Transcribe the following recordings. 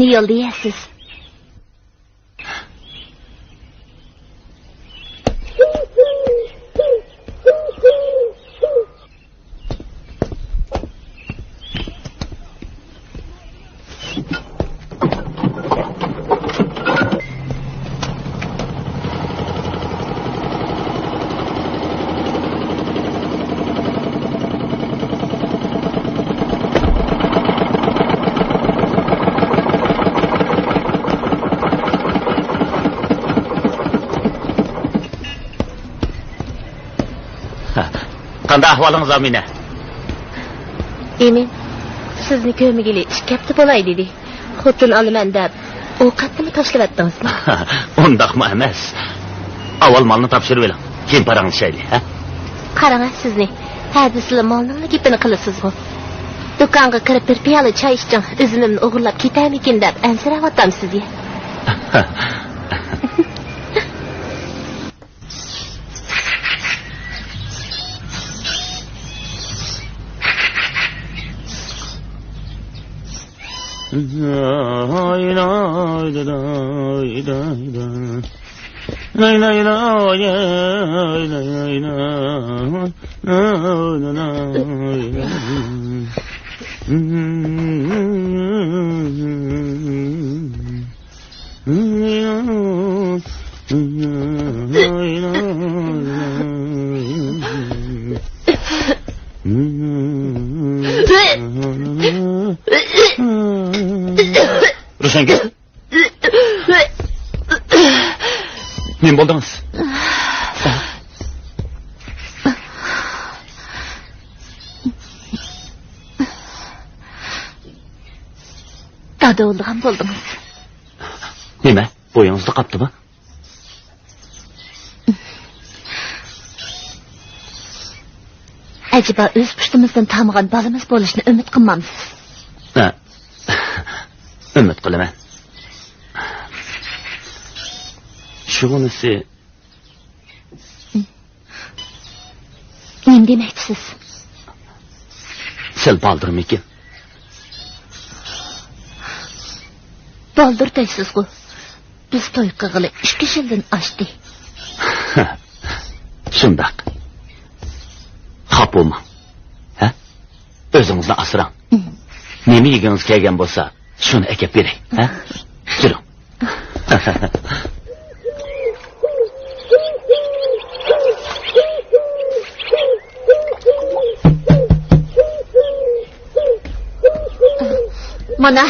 Meni yo'l deyasiz. Qanday ahvolingіз Amina? Emin, sizni ko'migili ish kapti bo'lay dedi. Xotin olaman deb, ovqatni tashlavatdingizmi? Undaqmi emas. Avval malni topshirib oling. Keyin parangizni shayli, ha? Qarang sizni, hadisli malning gapini qilasiz-ku. Do'konga kirib bir piyola choy iching, o'zimni o'g'irlab ketarmikin deb ansirayotam sizga. Rushanka. Men bo'ldingiz. Dadovlig'am bo'ldingiz. Nima? Bo'yingizni qaptimi? Acaba o'z pushtimizdan tamg'an bolamiz bo'lishni umid qilmamsiz? Ha. Umid qilaman. Shunisi nima demoqchisiz? Sel baldirmikin? Baldir deysiz-ku. Biz to'y qilg'ili 2 yildan oshdi. Shundaq. Xapolma. Ha? O'zingizni asrang. Nima yegingiz kelgan bo'lsa, shuni akab beray, ha? Juring. Mana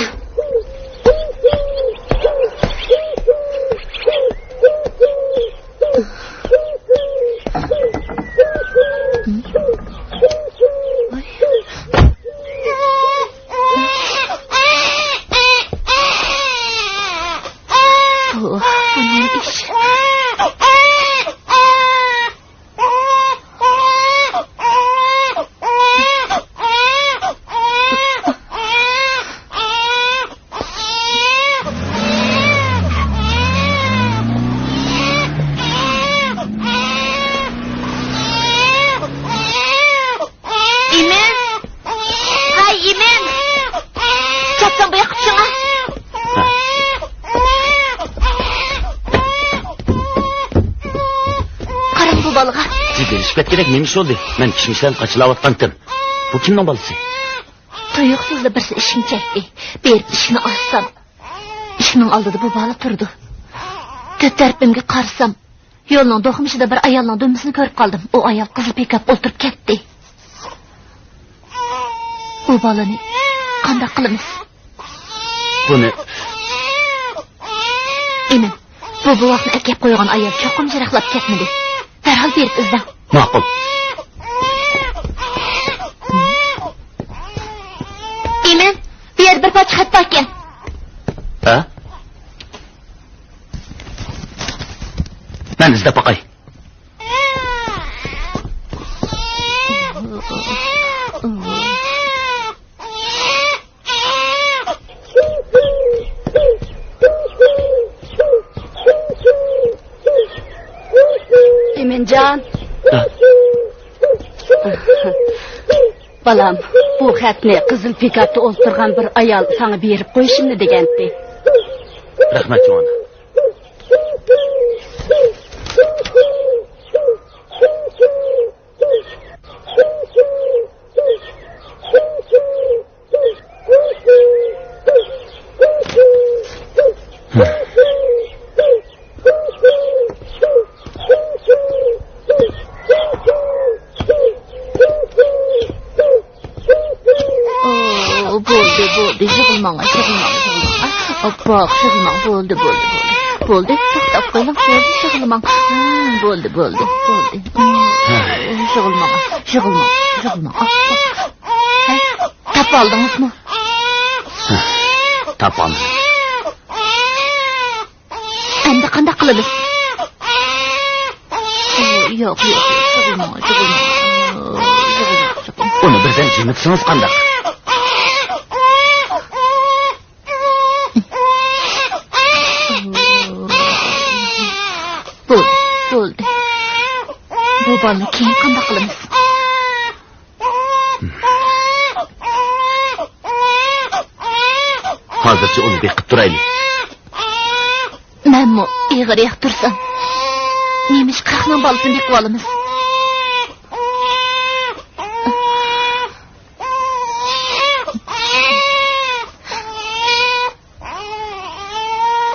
kerak nima ish bo'ldi? Men kishmishdan qachilayotgandim. Bu kimning bolasi? Tuyuqsizda birsi ishim chekdi. Berib ishni olsam, ishning oldida bu bola turdi. Ko'tarpimga qarsam, yo'lning do'ximishida bir ayolning dumisini ko'rib qoldim. U ayol qizil pikap o'ltirib ketdi. Bu bolani qanday qilamiz? Buni Emin, bu vaqtni akab qo'ygan ayol cho'qim jaraqlab ketmadi. Darhol berib izla. Ma'qul. Emin, bu yer bir parcha xat bor ekan. Ha? Men izlab boqay. Eminjon. Balam, bu xatni qizil pikapda o'ltirgan bir ayol sana berib qo'yishimni degandi. Rahmat jona. Bak, şığılmang, bo'ldi. To'xtab qo'ying, bo'ldi, shig'ilmang. Bo'ldi. Shig'ilmang. Tapa oldingizmi? Tapamiz. Endi qanday qilamiz? Yo'q, shig'ilmang. Uni birdan jimitsingiz qanday? Bo'ldi. Bu bolani keyin qanday qilamiz? Hozircha uni beqib turaylik. Menmi ig'ir tursin. Nemish 40 ming bolasini beqib olamiz.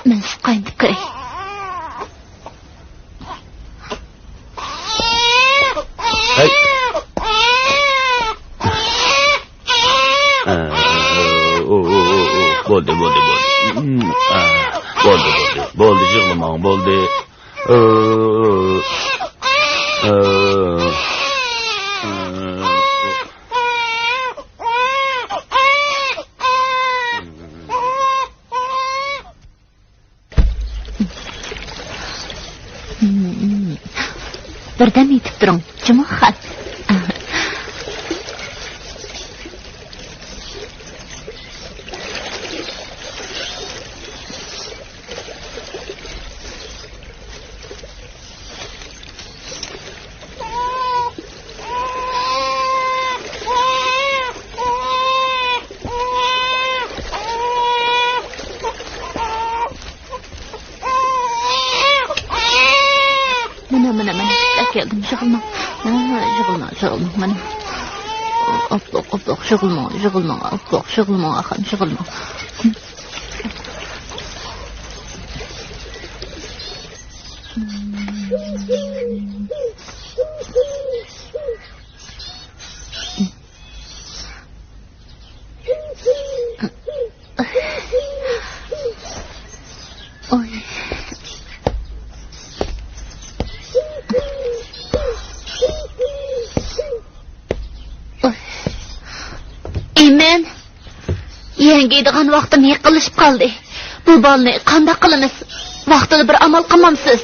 Men qaytib kiray. Bo'ldi, yig'lamang, bo'ldi. Birdan yetib turing, jimohat. Mana keldim, yig'ilmang. Mana. Oploq, yig'ilmang, oploq, axan, yig'ilmang. Men yengiydigan vaqtim yiqilishib qoldi. Bu bolni qanday qilamiz? Vaqtida bir amal qilmamsiz.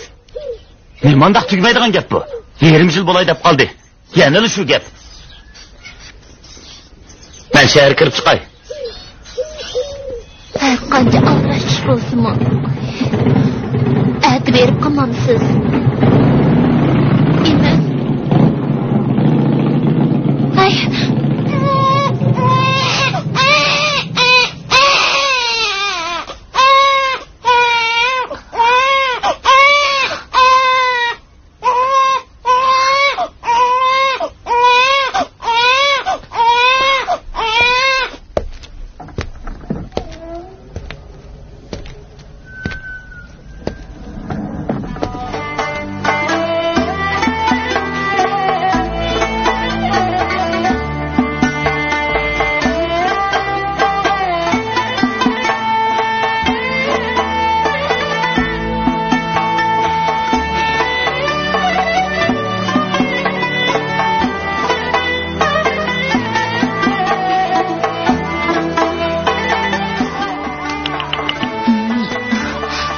Nimandaq tugmaydigan gap bu? 20 yil bo'lay deb qoldi. Yana shu gap. Men shahar kirib chiqay. Har qancha avrash bo'lsin-mi? Aytib berib qolmamsiz. Iman. Ay.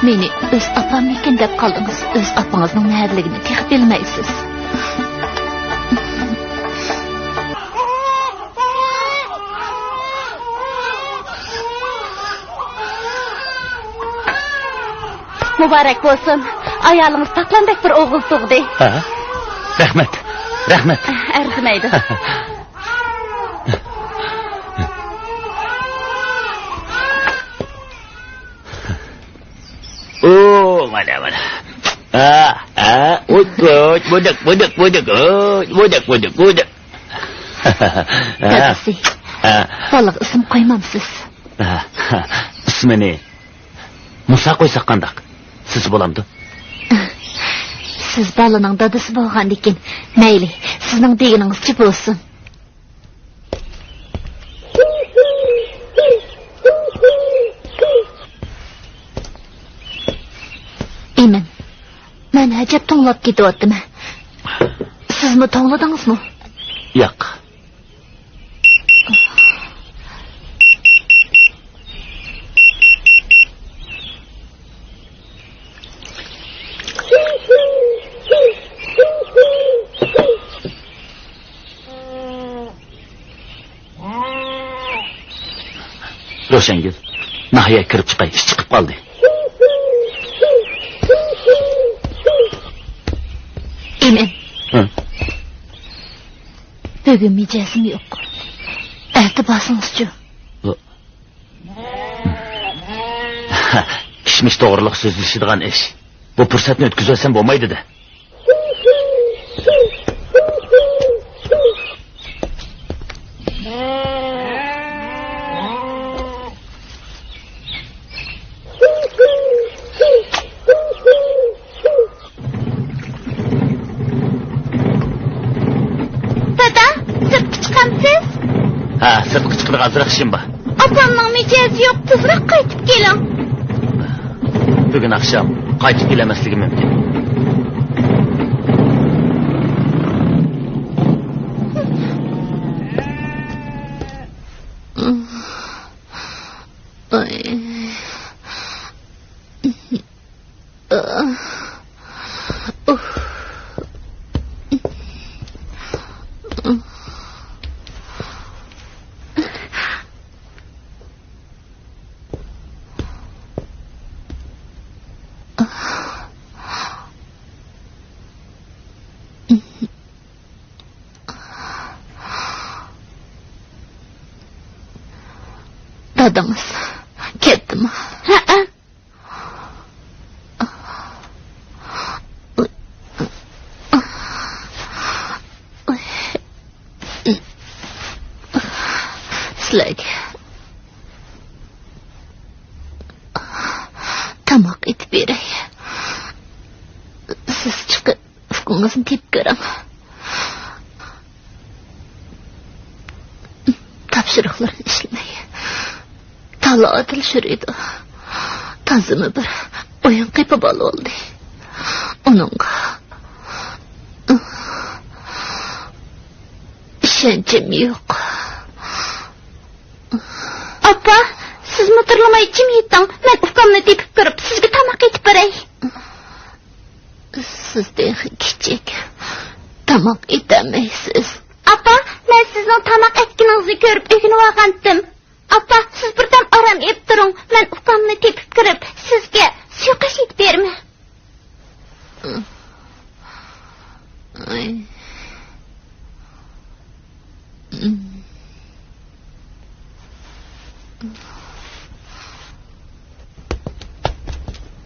Meni öz apamnikin deb qaldingiz. Öz apangizning nahadligini texib bilmaysiz. Muborak bo'lsin. Ayolingiz taqlandek bir o'g'il tug'di. Ha? Rahmat. Arzimaydi. mana. Budak. Dadasi, baliq ism qo'ymamsiz. Ismini Musa qo'ysak qandaq? Siz bo'lamdi? Siz balaning dadasi bo'lgandikin, mayli, sizning deganingizcha bo'lsin. Emin, men hajab to'nglab ketyaptimi? Sizmi to'ngladingizmi? Yo'q. Ro'shangil, nahiya kirib chiqay, ish chiqib qoldi. Emin. Bugun mijozim yo'q. Erta borsingizchi. Kishmish to'g'riliq so'zlashadigan ish. Bu fursatni o'tkazsam bo'lmaydi-da. Sirtqi chiqib azroq ishim bor. Opamning mijozi yo'q, tezroq qaytib keling. Bugun akşam qaytib kelamasligim mumkin. Dadamiz ketdimi? Sizlarga tamoq etib beray. Siz chiqib hukmingizni tepib ko'ring. Topshiriqlarni ishlamay Talatil şuraydı. Tazımı bir oyun kıypı balı oldu. Onunla işencim yok. Apa, siz mıtırlamayı kim yedin? Ben ufkamla tepip kırıp sizge tamak etip baray. Sizden küçük tamak edemeysiz. Apa, ben sizin tamak etkininizi görüp ögünü vakandım. Apa, siz birden aram ep durun. Ben ukamni tepip kirib, sizga suyoqash etib berme.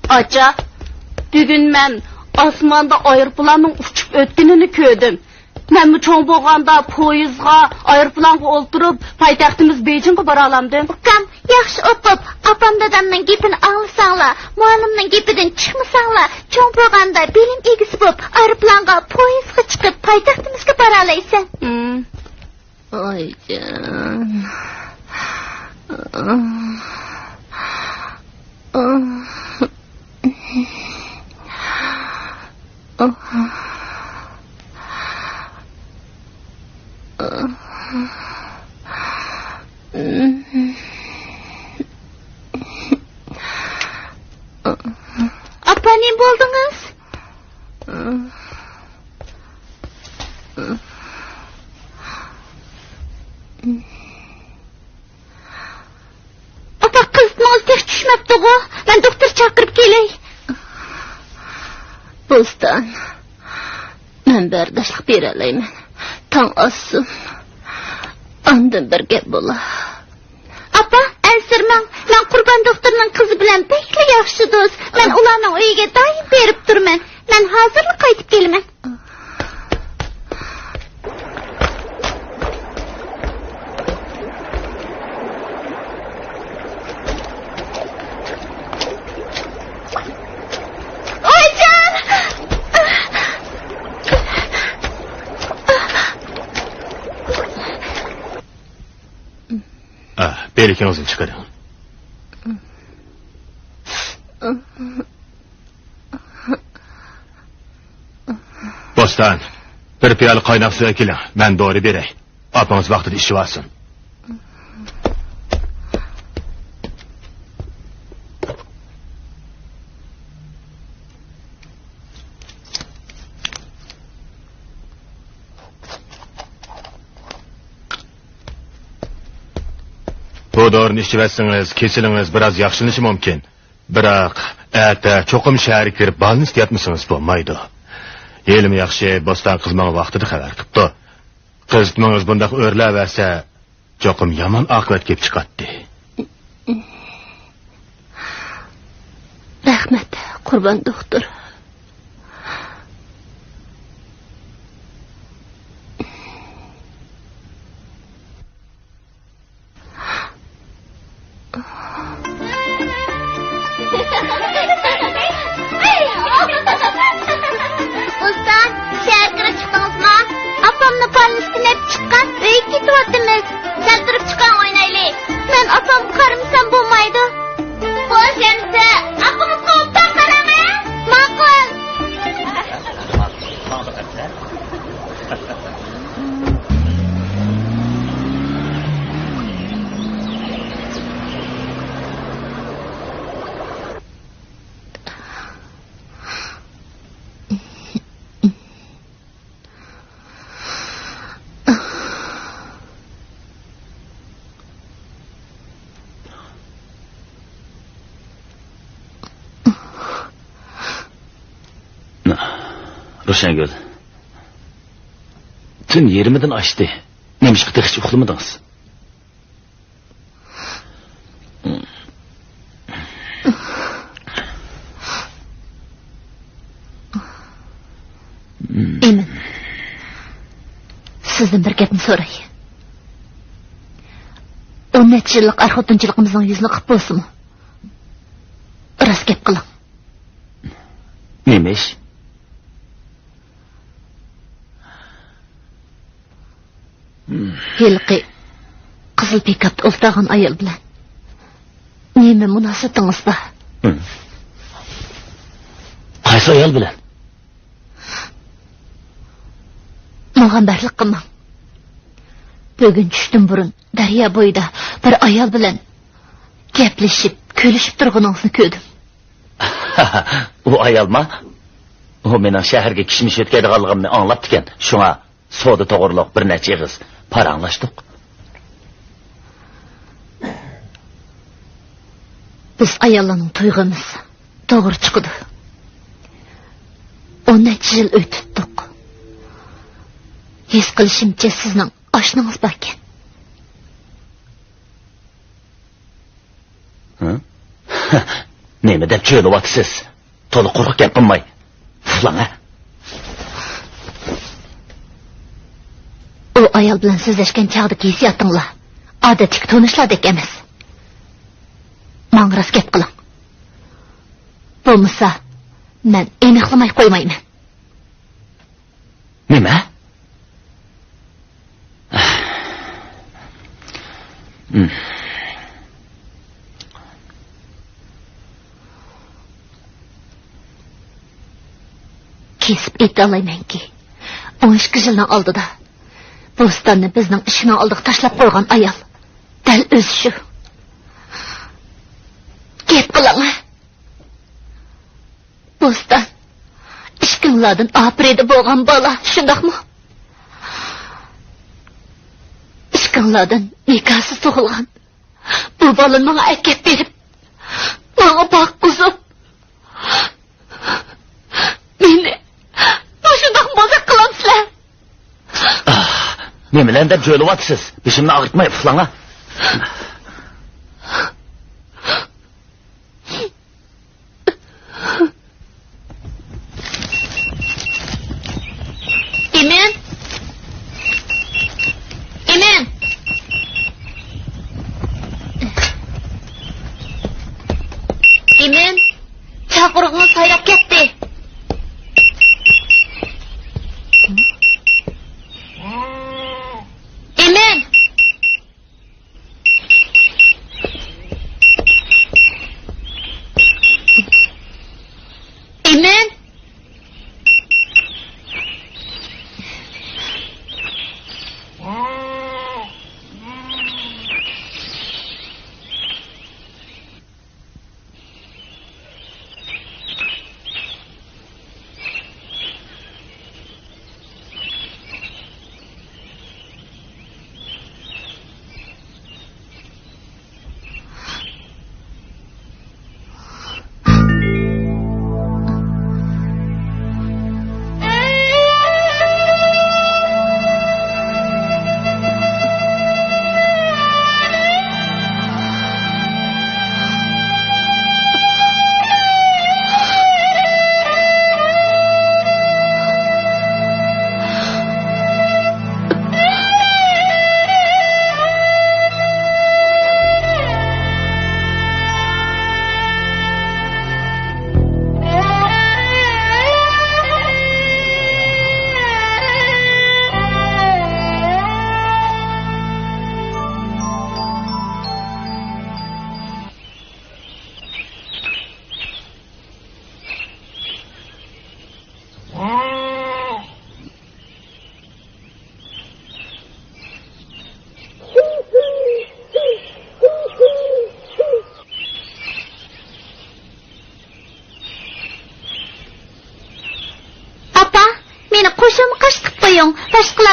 Acha, bugün men osmonda aeroplanning uchib o'tganini ko'rdim. Men bu cho'ng bo'lganda poyezdga, aeroplanga o'ltirib, poytaxtimiz Beyjingga bora olamdim. Ukam, yaxshi o'qib, opam dadamning gapini anglasanglar, muallimning gapidan chiqmasanglar, cho'ng bo'lganda belim egisi bo'lib, aeroplanga, poyezdga chiqib, poytaxtimizga bora olaysan. Oyjon. Apa ne buldunuz? Apa kızın oltaq düşmepti o. Ben doktor çakırıp geley. Bostan. Ben berdaşlık bereleyim. Tan assın. Andın bir gap bola. Apa, ensirmem. Ben Osman Qurban doktorning qizi bilan bekli yaxshi do'st. Men ularning uyiga doim berib turman. Men hozirlik qaytib kelaman. Berikinizni chiqaring. Bostan, bir piyola qaynoq suv keling. Men dori beray. Apangiz vaqtida ishi olsin. Bu dorini ichib etsangiz, kesilingiz biroz yaxshilanishi mumkin. Biroq, ata cho'qim shahar kirib balni istayotmisingiz bo'lmaydi. Yelim yaxshi, Bostan qizmang vaqtida xabar qilibdi. Qizmangiz bundaq o'rlaversa, cho'qim yomon oqibat kelib chiqadi. Rahmat, Qurban doktor. Ro'shangul. Tun yerimidan ochdi. Nemishqa hech uxlamadingiz? Emin. Sizdan bir gapni so'ray. 10 yillik ar-xotinchiligimizning yuzini qilib bo'lsinmi? Rost gap qiling. Nima ish? Hilqi qizil pikapda o'ltirgan ayol bilan nima munosabatingiz bor? Qaysi ayol bilan? Mug'ambarlik qilmang. Bugun tushdan burun daryo bo'yida bir ayol bilan gaplashib, kulishib turganingizni ko'rdim. U ayolmi? U mening shaharga kishmish o'tkazganligimni anglabdi ekan. Shunga soda to'g'riliq bir necha ig'iz paranglashdik. Biz ayollarning to'yg'imiz to'g'ri chiqdi. 10 yil o'tdik. His qilishimcha sizning oshnangiz bor ekan. Nima deb cho'ylayapsiz? To'liq quruq gap qilmay. Uxlang-a. O ayol bilan sizlashgan chog'dagi hissiyotinglar odatdagi tanishlardek emas. Menga rost gap qiling. Bo'lmasa, men aniqlamay qo'ymayman. Nima? Kesib aytalaymanki, 12 yilning oldida Bostonni bizning ishning oldiga tashlab qo'ygan ayol dal o'zi shu. Gap qiling. Boston ishqinglardan apreda bo'lgan bola, shundaqmi? Ishqinglardan nikahsiz tug'ilgan. Bu bolani menga akab berib, menga boqqizib, meni shundaq bozak qilamsizlar. Nimalar deb jo'ylayapsiz? Beshimni og'ritmay uxlang-a.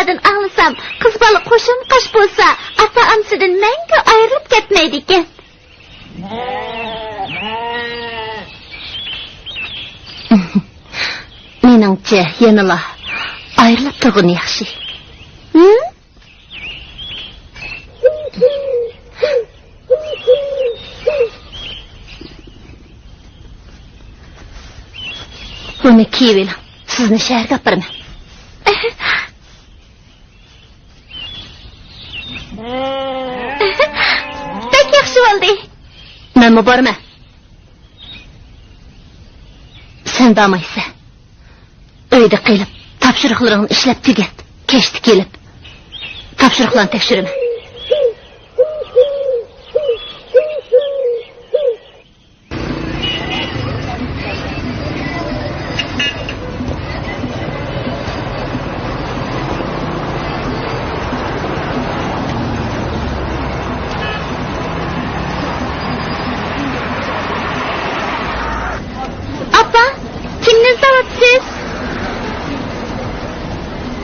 Apadan ağlasam, kız balı koşum kaş bolsa, apa amsıdan мәңгі ayrılıp ketmeydi eken. Meningçe yanıla ayrılıp turgun yaxshi. Buni kiyib sizni shaharga aparaman. Pek yaxshi bo'ldi. Men borma. Sen damaysa. Uyda qilib, topshiriqlaringni ishlab tugat. Kechdi kelib. Topshiriqlarni tekshiraman.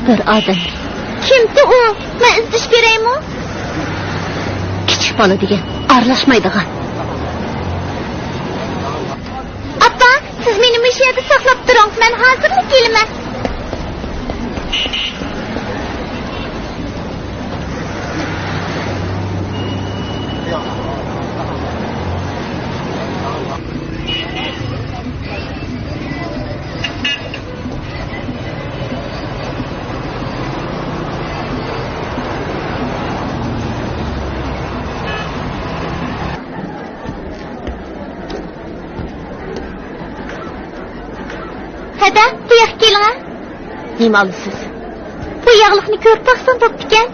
Bir adam. Kimdi o? Ben izdiş göreyim o? Küçük balı degen, arlaşmaydıgan. Abba, siz benim iş yerde saklap durun. Ben hazırlık gelime. Hadi, bu yak gelin ha. Neymi alısız? Bu yağlıkını körüp baksan top diken.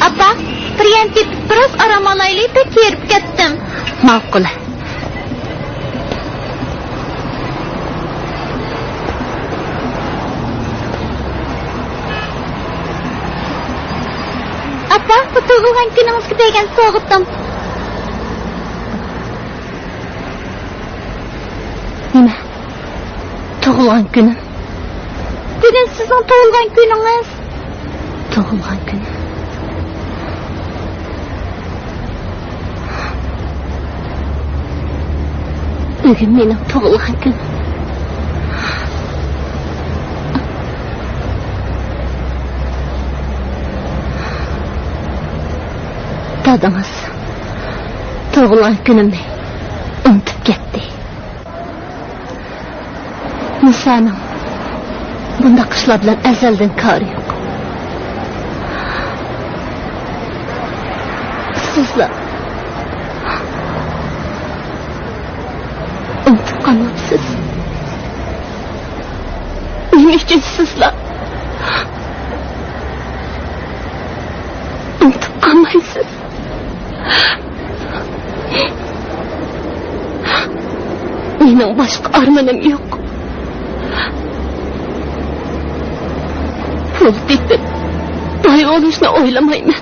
Abba, priyantip biraz aramalaylı da kerip gittim. Mağkul. Tug'ilgan kuningizga bergan sovg'atim. Nima? Tug'ilgan kunim? Bugun sizning tug'ilgan kuningiz. Tug'ilgan kunim. Bugun mening tug'ilgan kunim. Dadınız tug'ilgan kunimni unutib ketdi. Musaning bunda qishlar bilan azaldan kori yo'q. Sizlar unutib qolmabsiz. Nima uchun sizlar unutib qolmaysiz? Mening boshqa armanim yo'q. Pul tepib boy olishni o'ylamayman.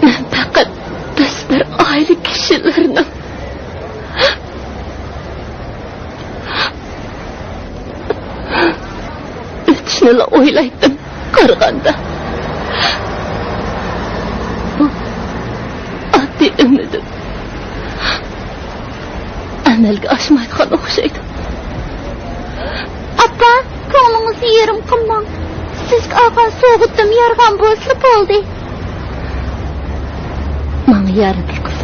Men faqat biz bir oila kishilarni o'tishni o'ylaydim qaraganda. Oddiy umidim amalga oshmaydigan o'xshaydi. Appa, ko'nglingizni yerim qilmang. Sizga olgan sovg'atim yarg'an bo'lsa bo'ldi. Menga yarim qil.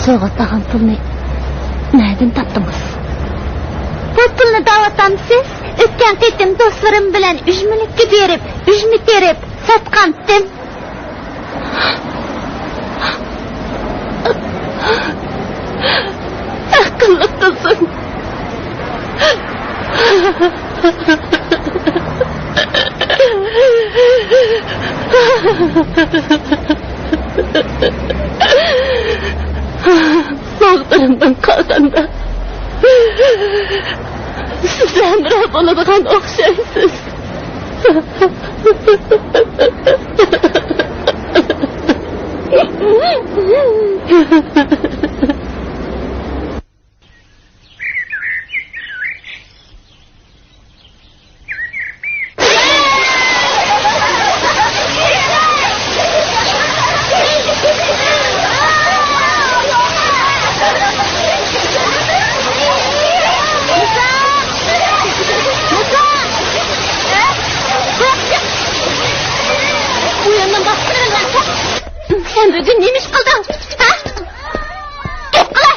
Sovg'at olgan pulni nereden topdingiz? Bu pulni da'vatamsiz o'tgan qitim do'stlarim bilan ujmilikka berib, ujmi terib sotgandim. Akıllı kızım. Qo'limdan qolganda siz hamroh bo'ladigan o'xshaysiz. Sen bugün neymiş kıldın? Ha? Git kıla!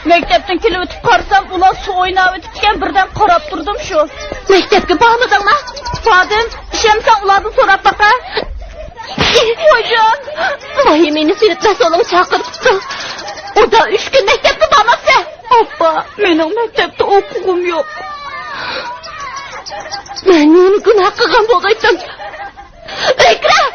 Mektepten kelip ötüp qarsam, ular su oynab ötüpken birden qarab turdim şu. Mektepke bağmadın mı? Fadim, işemsen ulardan sorap baka. Hocam! Vahimeni seyretmez oğlum çağırıptı. O da 3 gün mektepte bağmazsa. Abba, benim mektepte okugum yok. Ben neyini günah kılgan boğdaydım. Ekrem!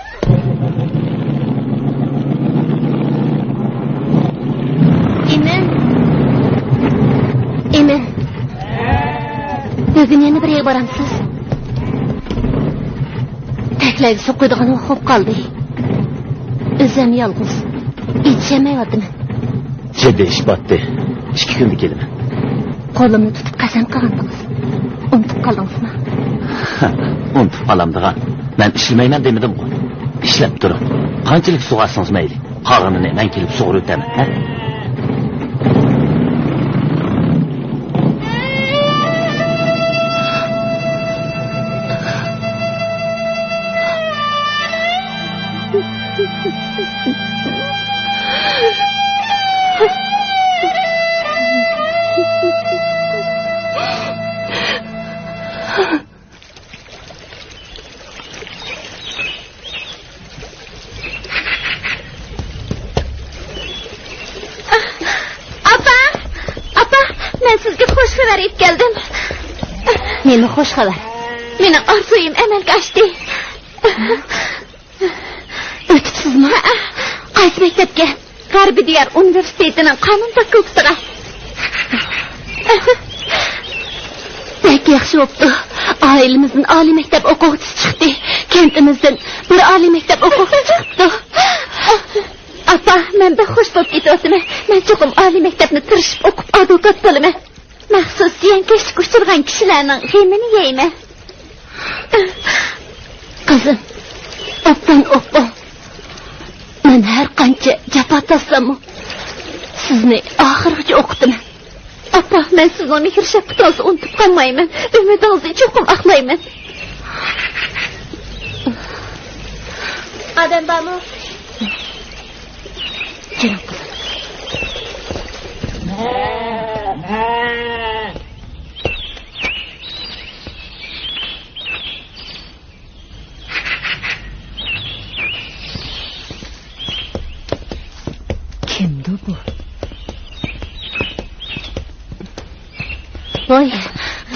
Emin. Bugün yeni bir yere baramsız. Tekleri su koyduğunu okup kaldı. Özlem yalğız. İçemeyordum. Ciddi iş battı. 2 günlük kelime. Kolumnu tutup kasam kaldınız. Unutup kaldınız mı? Unutup kalamdıgan. Ben işlemeymen demedim bu. İşlep durun. Qanchalik sug'arsınız meyli. Qarını men kelip sug'ur o'taman, ha? Verip geldim. Nemi hoş haber. Benim arzuyum amalga oshdi. O'tibsizmi? Qaysi maktabga? G'arbiy diyar universitetining qonun fakultetiga. Pek yaxshi bo'pti. Ailemizin oliy maktab o'quvchisi chiqdi. Kentimizdan bir oliy maktab o'quvchisi chiqdi. Apa, men de xush bo'lib ketyapman. Men cho'qim oliy maktabni tirishib o'qib advokat bo'laman. Maxsus yankesh uçurgan kişilerinin g'emini yeyman. Kızım, oppan oppan. Men her qancha jafo taslamam. Sizni oxirigacha o'qidim. Oppa, men sizni mehr shafqatingizni unutib qolmayman. Umidingizni cho'qim aqlayman. Adam bormi? Keling qizim. Kimdi bu? Voy,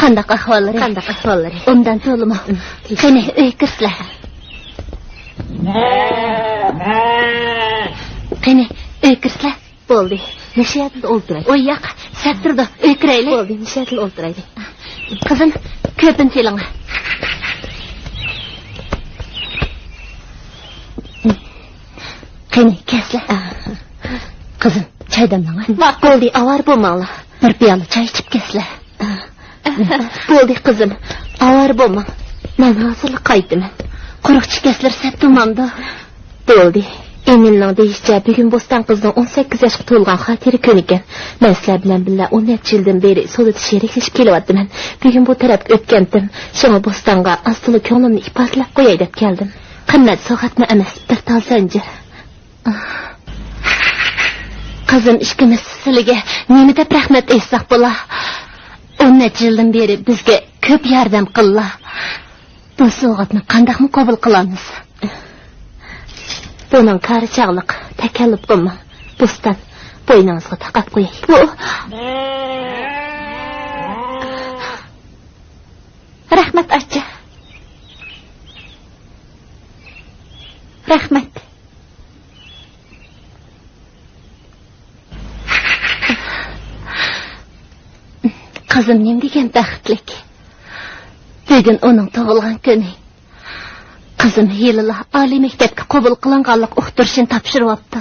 qandaq ahvollari? Qandaq ahvollari? Undan to'limi? Qani, uy kirsizlar. Qani, uy kirsizlar. Bo'ldi. Nishayatda o'ltiraylik. Voy, yo'q, sektorda uy kiraylik. Bo'ldi, nishayatda o'ltiraylik. Qizim, ko'pin teling. Qani, keslar. Kızım, çay damlama. Bak, bo'ldi, avar bo'lmanglar. Bir piyola çay ichib keslar. Bo'ldi kızım, avar bo'lma. Men hozirlik qaytaman. Quruqchi keslar sattumamda. Bo'ldi. Eminning deyishicha, bugun Bo'ston qizning 18 yoshga to'lgan xotiri kun ekan. Men sizlar bilan birga 10 yildan beri sudda sheriklashib kelyapman. Bugun bu tarafga o'tgandim. Shunga Bo'stonga asli ko'nglimni ifodalab qo'yay deb keldim. Qimmat so'g'atma emas, bir tal zanjir. Kızım, ishkimiz sizlarga nima deb rahmat aytsak bo'la? 10 yildan beri bizga ko'p yordam qildilar. Bu so'g'atni qandaqmi qabul qilamiz? Bunun qari chaqliq, takalluf qilma. Bo'ston, bo'yningizga taqab qo'yay. Bu rahmat acha. Rahmat. Qizim nem degan baxtlik. Bugun uning tug'ilgan kuni. Qizim yilila oliy maktabga qabul qilinganlik o'qitishini topshiryapti.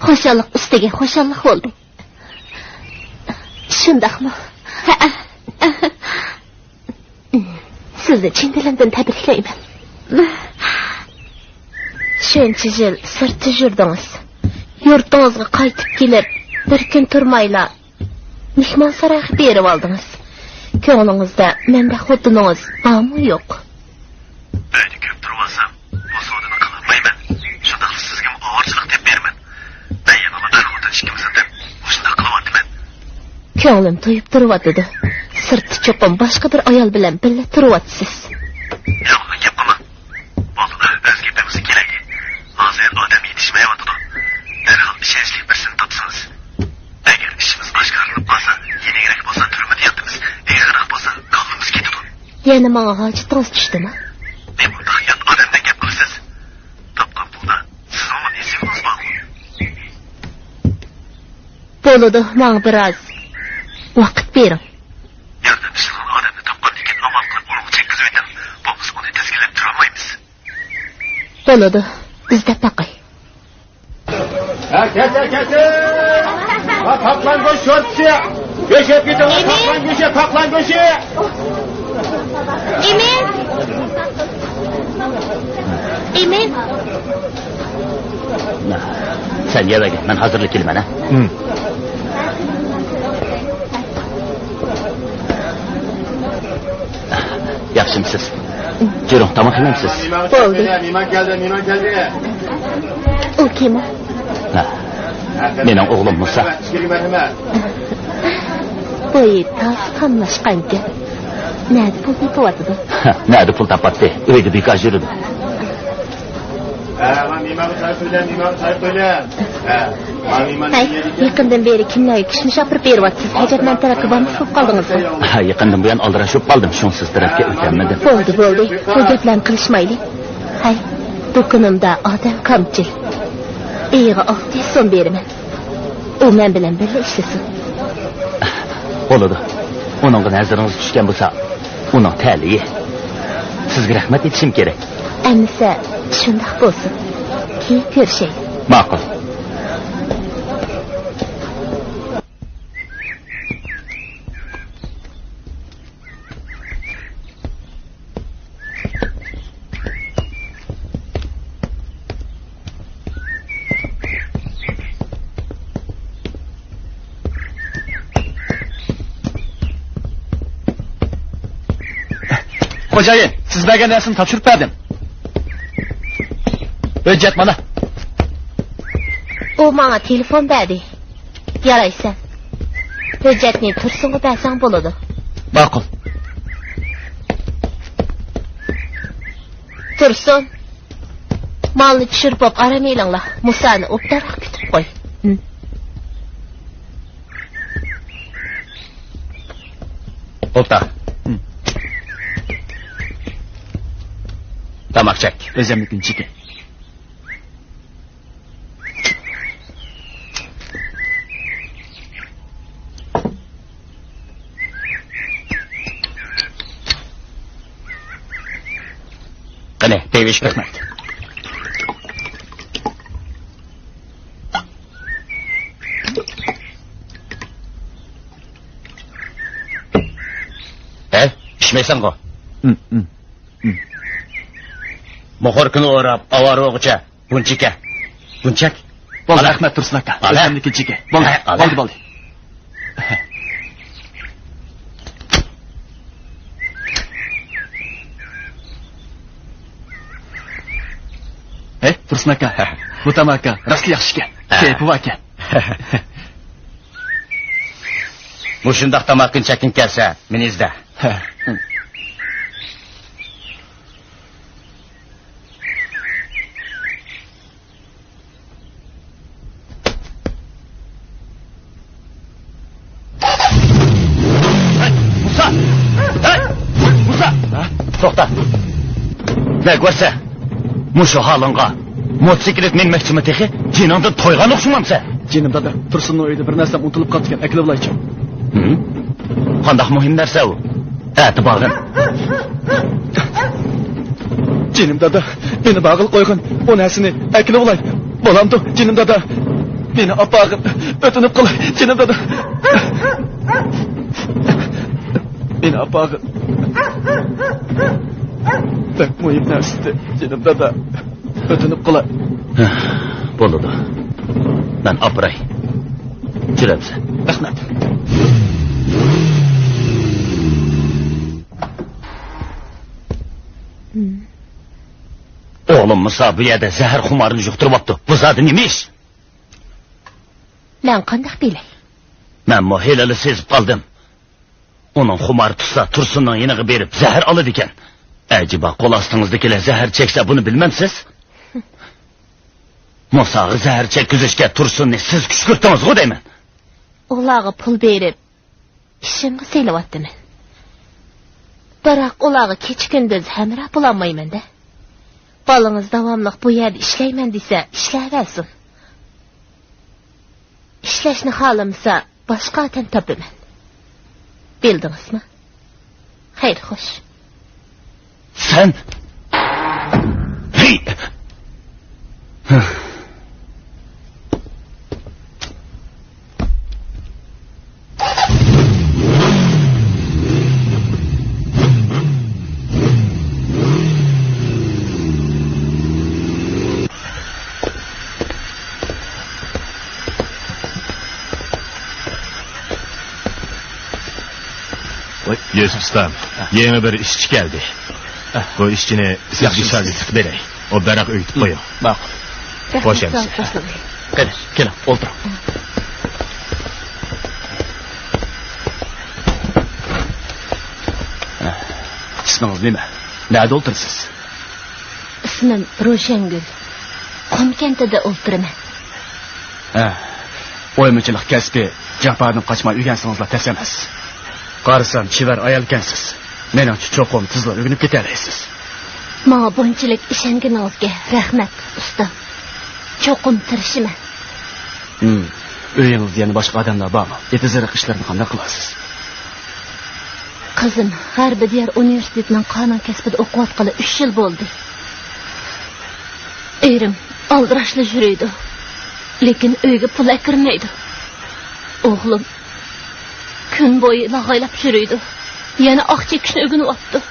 Xo'shallik ustiga xo'shallik bo'ldi. Shundaqmi? Sizni chin dilimdan tabriklayman. Shuncha yil sirtda yurdingiz. Yurtingizga qaytib kelib, bir kun turmayla mehmon saroyga berib oldingiz. Ko'nglingizda menda xotiningiz bormi yo'q? Uyda ko'p turib olsam, bu sodini qilmayman. Shundaq sizga og'irchilik deb berman. Men yana qarg'otin ikkimizdan deb shunday qilyapman. Ko'nglim to'yib turyapti. Sirtda cho'qim boshqa bir ayol bilan birga turyapsiz. Yolg'on gap qilma. Bo'ldi, o'z gapimizni kelaydi. Hozir odam yetishmayapti. Darhol ishonchli birsini topsangiz. Agar ishimiz oshkoralanib qolsa, yeniroq bo'lsa turmada yotimiz. Egriroq bo'lsa, qolimiz ketadi. Yana menga hojitingiz tushdimi? Men bunday yot odamdan gap qilasiz. Topgan pulda sizmi nesingiz bor? Bo'ladi, menga biroz vaqt bering. Yordam qilgan odamni topgan ekan, amal qilib uni chekkizib o'tdim. Biz uni tezgilab tura olmaymiz. Bo'ladi, bizda taqay. Kete! Kaplan göç şortçı! Göçep gidin, kaplan göçe, kaplan göçe! Emin! Emin! Sen eve gel, ben hazırlık ilmen ha. Yaxshimisiz? Jiroq tomoq yemamsiz? Bo'ldi. Mehmon keldi. U kim? Mening o'g'lim Musa. Bo'yi tas qamlashqanki. Nadi pul topyapti? Nadi pul topyapti? Uyda bekor yurdi. Yaqindan beri kimlarga kishmish opirib beryapsiz? Hajatman tarafga borib qoldingizmi? Yaqindan buyon aldirashib qoldim, shunsiz tarafga o'tganmidim. Bo'ldi. Bu gaplarni qilishmaylik. Hay, do'konimda odam kamchil. Eğe 600 so'm beraman. U men bilan birga ishlasin. Bo'ladi. Uningga nazaringiz tushgan bo'lsa, uning ta'liyi. Sizga rahmat etishim kerak. Amisa, shundoq bo'lsin. Keyin ko'rishaylik. Ma'qul. Xo'jayin, siz bergan narsani topshirib berdim. Hujjat mana. U menga telefon berdi. Yaraysan. Hujjatni Tursunga bersang bo'ladi. Ma'qul. Tursun. Malni tushirib olib arameylanglar. Musani o'ptaraq kutib qo'y. O'ptar. Tamak çek. Özlemlikini çekin. Qani, tevish Rahmat. İçmeysen ko. Muhur kuni o'rab, avar o'g'icha, bunchika. Bunchak. Bo'ldi, rahmat Tursun aka. O'zimnikini cheki. Bo'ldi. Tursun aka. Bu tamaka rostli yaxshi ekan. Keyfi bor ekan. Bu shundoq tamoqni chakin kelsa, meni izla. To'xta. Ne görse? Muşu halınga. Motosiklet minmekçimi teki? Cinanda toygan o'xshamamsa? Jinimda da Tursunning uyida bir narsa unutilib qolgan, akla bo'laychi. Qandaq muhim narsa u? Ati bağın. Cinim dada, beni bağıl qoyğun. O nəsini əkili olay. Bolamdı, cinim dada. Beni apağın, ötünüp qılay, cinim dada. Beni apağın. Bak muhim nərsidi, cinim dada. Ötünüp qılay. Boludu. Ben apıray. Жүрәмсі. Рахмет. Oğlum Musa bu yerde zehir xumarını yuqtırıp aptı. Bu zadı neme iş? Ben qandaq bilay? Ben bu helali sezip kaldım. Onun xumarı tutsa Tursun'dan yeniği berip zehir alıd eken. Acaba kol astınızdakiler zehir çekse bunu bilmemsiz? Musa'ğı zehir çekizişke Tursun'u siz küşkürttünüz o deymen. Ulağı pul berip, işimgi seylevatdı men. Birak ulağı keç gündüz hemrah bulanmayman da. Balınız davamlıq bu yerde işleymen dese işleyversin. İşleşni halımsa başka atan tapıman. Bildiniz mi? Hayır hoş. Sen? Hey! Yusuf Ustam, yeni bir işçi geldi. Bu işçini siz dışarı tık verey. O berak öğütüp koyun. Bak. Hoş emsi. Kadir, gelin, otur. İsminiz neme? Nerede otursunuz? İsmim Roşengül. Komkent'de oturuman. Oymaçılık kesbi, Japar'dan kaçma ügensiniz tez emas. Qarısam, çiver ayalkensiz. Menimçe çoğum tızla ögünüp gidereysiz. Mağa bunçilik işenginizge rahmet ustam. Çoğum tırışıman. Öyünüz yani başka adamlar var mı? Yetizerek işlerini qanday qılasız? Kızım Harbi diğer üniversitesinden kanun kesbide okuvatkalı 3 yıl boldu. Erim aldıraşlı jürüydü. Lekin öyge pula kirmeydi. Oğlum gün boyu lağaylap jürüydü. Yani ah çekişini ögünü attı.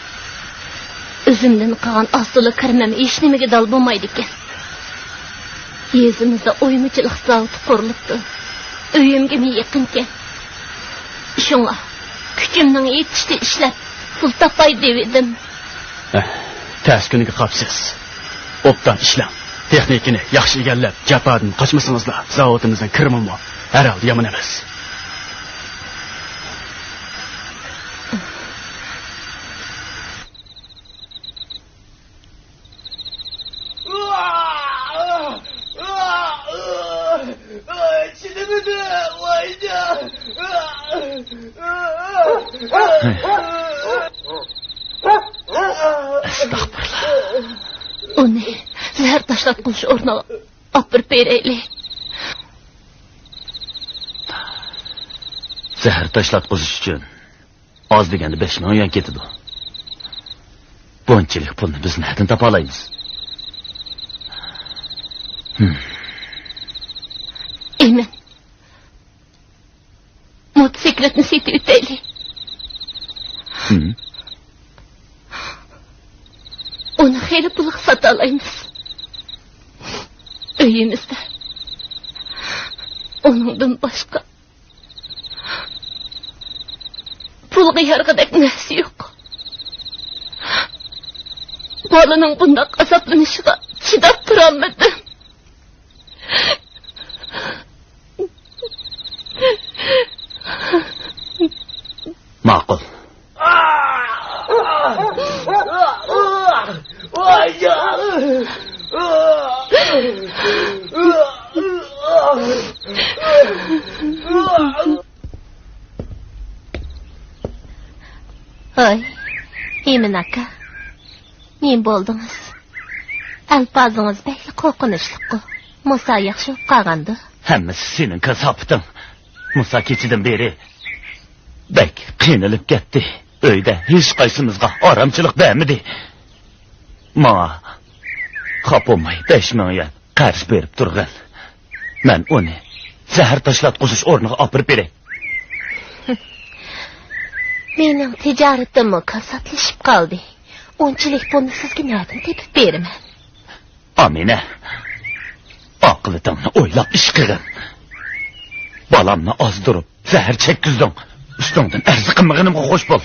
Özümden kalan asılı kirmem işnemege dal bulmaydı ki. Yezimizde oymuçılık zavut kuruluptu. Öyümge mi yakınken. Şuna küçümden yetişti işlep pul tapay devirdim. Ters günüge kapsız. Optan işlem. Texnikini yaxşı egellep, Japar'dan kaçmışsınızla zavodumuzdan kirmimi herhalde yaman emas. Estağfurullah. O ne? Zehir taşlatmış orna apır pereyle. Zehir taşlatqızış üçün az degende 5 milyon yan ketidi. Bunçilik pulni biz nereden tapalaymiz? Emin. Motosikletini seti üteyli. Onu hayli puluk satalaymiz. Öyümüzde. Onundan başka pulga yargıdak nesi yok. Balının bunda azaplanışına çidap duramadım. Maqul. Oy, Emin aka. Men boldunuz. Alpazınız belki korkunçluk. Musa yaxşı op qalğandı. Hammasi senin kasaptın. Musa keçidan beri bek qiynalib ketdi. Uyda hech qaysimizga oramchilik bermadi. Menga qopolmay 5000 yuan qarz berib turgan. Men uni zahar tashlatquzish o'rniga olib beray. Mening tijoratimmi kasatlashib qoldi. Unchalik buni sizga nima tepib beraman? Amina, aqlitingni o'ylab ish qilgin. Balamni ozdirib, zahar chekkizdim. Ustingdan arzi qilmaganimga xo'sh bo'l.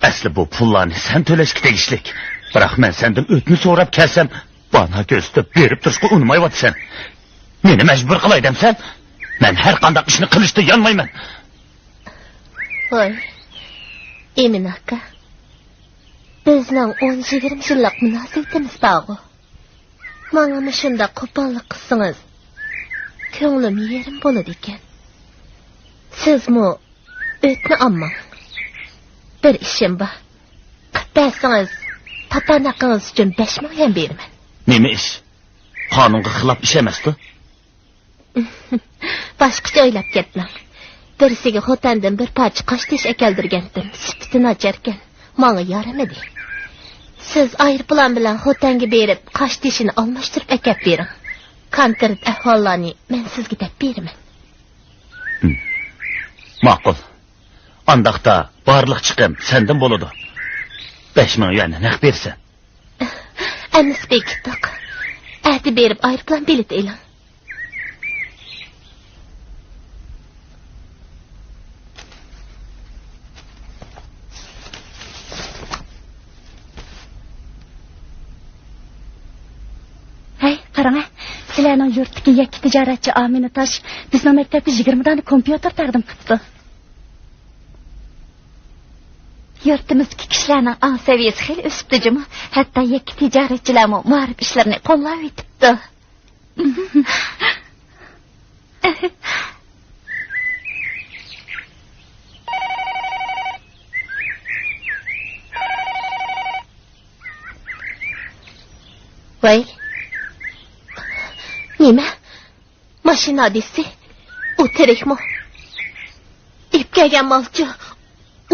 Asli bu pullarni sen to'lashga tegishlik. Biroq men sendan o'tni so'rab kelsam, bana ko'ztib berib turishga unmayapsan. Meni majbur qilay demsan, men har qanday ishni qilishda yonmayman. Voy, Emin aka. Bizning 10-20 yillik munosabatimiz bor. Menga shunda qo'pollik qilsangiz, ko'nglim yerim bo'ladi ekan. Sizmi o'tni olmang. Bir ishim bor. Qilsangiz, patanaqingiz uchun 5000 yuan beraman. Nima ish? Qonunga xilof ish emas-ku? Boshqacha o'ylab ketmang. Birisiga xotandan bir parcha qosh-tish akeldirgandim. Sifati nachar ekan. Menga yaramadi. Siz aeroplan bilan xotanga berib, qosh-tishini almashtirib akab bering. Konkret ahvollarni men sizga deb beraman. Ma'qul. Andaqda barliq chiqim sendan bo'ladi. 5000 yuan naq bersan. Amis bekitdiq. Ati berib aeroplan bilet eling. Qarang, sizlarning yurtdagi yakki tijoratchi Amina Tosh bizning maktabga 20 dona kompyuter taqdim qildi. Yurtimizdagi kishilarning ong saviyasi xil o'sibdi-jimi, hatto yakki tijoratchilarmi ma'rif ishlarni qo'llab yetibdi. Voy. Nima? Mashina desi, u tirikmi? Ip kelgan molchi,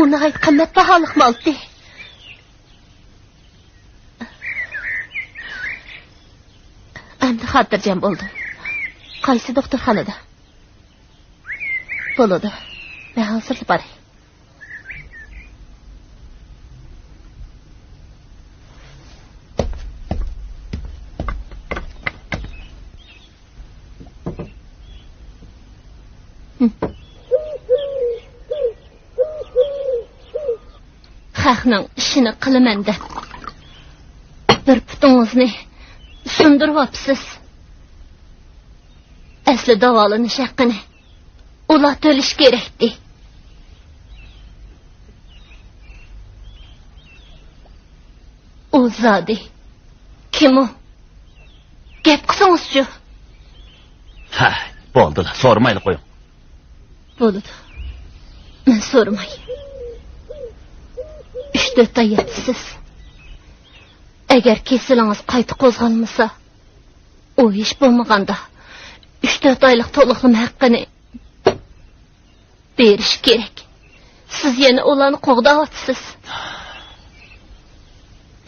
uni ayt qimmat baholiq moldi. Endi xotirjam bo'ldim. Qaysi doktorxonada? Bo'ladi. Men hozir boray. Xalqning ishini qilaman deb bir putingizni sundiryapsiz. Asli davolanish haqqini ular to'lish kerakdi. U zodi kim u? Gap qilsangiz-chi. Ha, bo'ldi, so'ramayli qo'ying. Bo'ldi. Men so'ramay. 3-4 oy yotisiz. Agar kesilingiz qayta qo'zg'almasa, u ish bo'lmaganda 3-4 oylik to'liqlama haqqini berish kerak. Siz yana ularni qo'g'dayapsiz.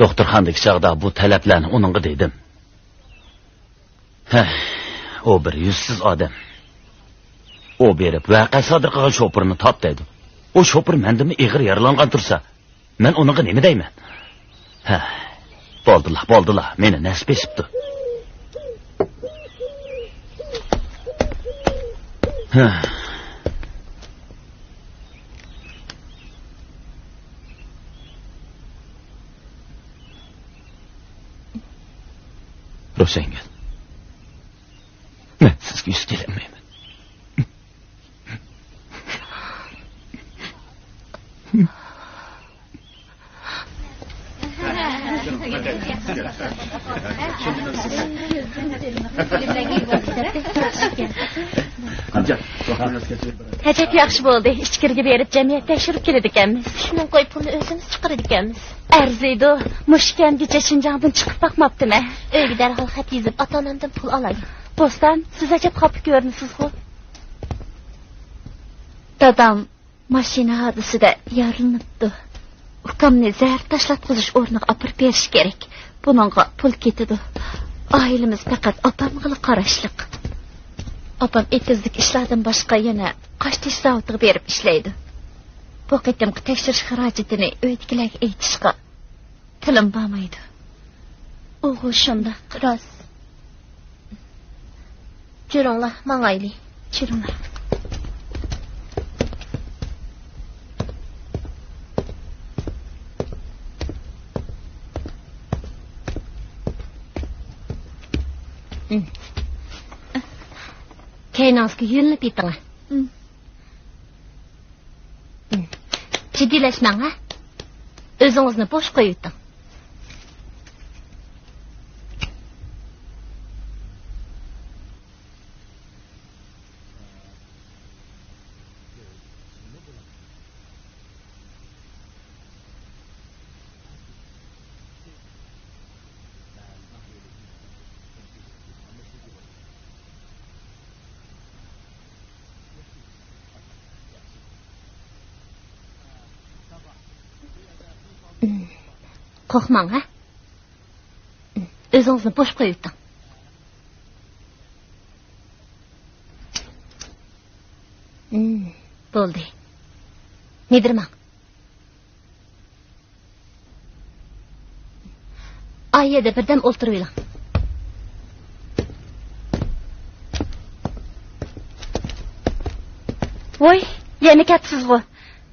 Doktorxonadagi chaqda bu talablarni uningga dedim. O bir yuzsiz odam. O berib voqea sodir qilgan shopirni top dedi. O shopir mendimi ig'ir yaralangan tursa, men uningga nima deyman? Bo'ldilar, meni nasib etibdi. Ro'shangel. Men sizga yuz kelmayman. Hajat yaxshi bo'ldi. Ichkiriga berib jamiyat tekshirib keladi ekanmiz. Shundan qo'y pulni o'zimiz chiqaradi ekanmiz. Arziydi. Mushkamgacha Shinjongdan chiqib boqmabdimi? Uyga darhol xat yozib ota-onamdan pul olay. Bo'ston, siz ajab xafa ko'rinasiz-ku. Dadam Mashina hodisida yaralanibdi. Ukamni zahar tashlatqizish o'rniga olib berish kerak. Buningga pul ketadi. Oilamiz faqat opamga qarashliq. Opam etizlik ishlardan boshqa yana qashtish zavodiga berib ishlaydi. Bu qitimqi tekshirish xarajatini uydagilarga aytishga tilim bormaydi. O'g'il shundoq rost. Juringlar, mangayli. Juringlar. Kaynazga yönlüp yetinga. Ciddileşmen ha? Özünüzni boş koyuydun. Korkmang ha? Özünüzni boş koyuydun. Bo'ldi. Nedirman? Ayeda birdan o'ltirib eling. Voy, yana katsiz bu.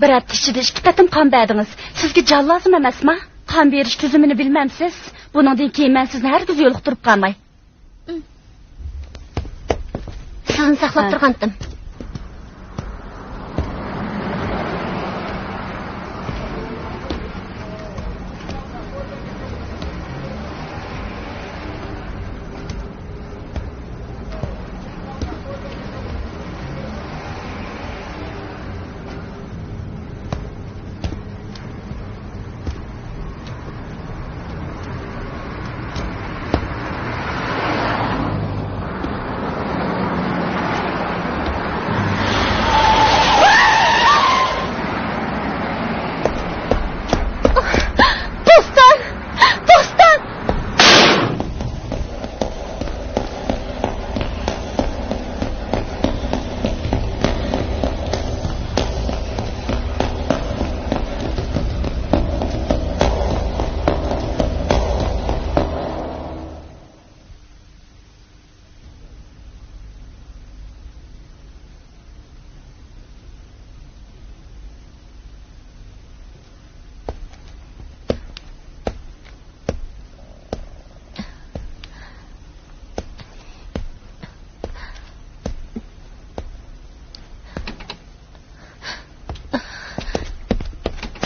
Bir hafta ichida 2 qatim qon berdingiz. Sizga jon lozim emasmi? Qon berish tuzumini bilmamsiz. Buningdan keyin men sizni hargiz yo'liqtirib qolmay. Sizni saqlab turgandim.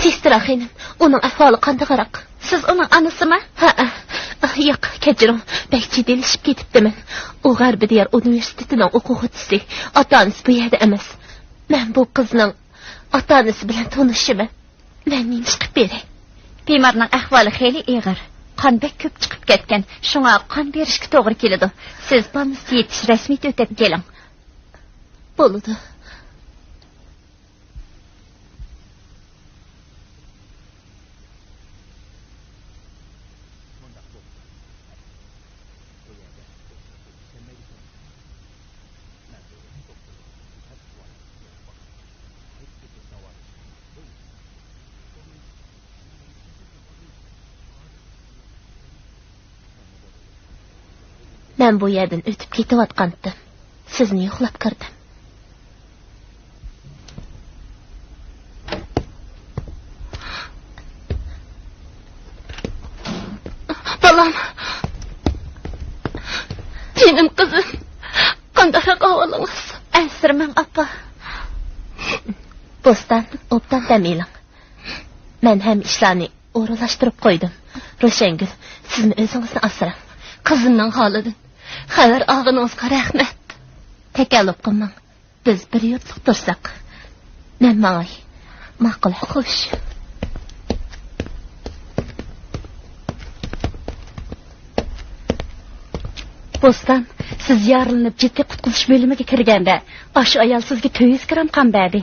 Sestra xanım, onun ahvoli qandayroq? Siz uning anasimi? Ha, yo'q, kechiring. Bekchi delishib ketibdiman. U G'arbi diyor universitetining o'quvchisi. Ota-onasi bu yerda emas. Men bu qizning ota-onasi bilan tanishiman. Men nima qilib beray? Bemorning ahvoli xeyli og'ir. Qon bek ko'p chiqib ketgan. Shunga qon berishga to'g'ri keladi. Siz bolnitsaga yetish rasmiy o'tib keling. Bo'ladi. Ben bu yerden ötüp ketiyotgandim. Sizni yo'qlab kirdim. Balam. Benim kızım. Qandaroq ahvolingiz? Asirman apa. Bostan, obdan demeyiling. Men hem ishlarni o'ralashtirib qo'ydim. Ro'shangul, sizni o'zingizni asrang. Qizimning holidan xabar olganingizga rahmat. Takalluf qilmang. Biz bir yurtliq tursak. Men ma'y. Ma'qul. Xo'sh. Bostan, siz yaralanib jiddiy qutqazish bo'limiga kirganda, o'sha ayol sizga 200 gram qon berdi.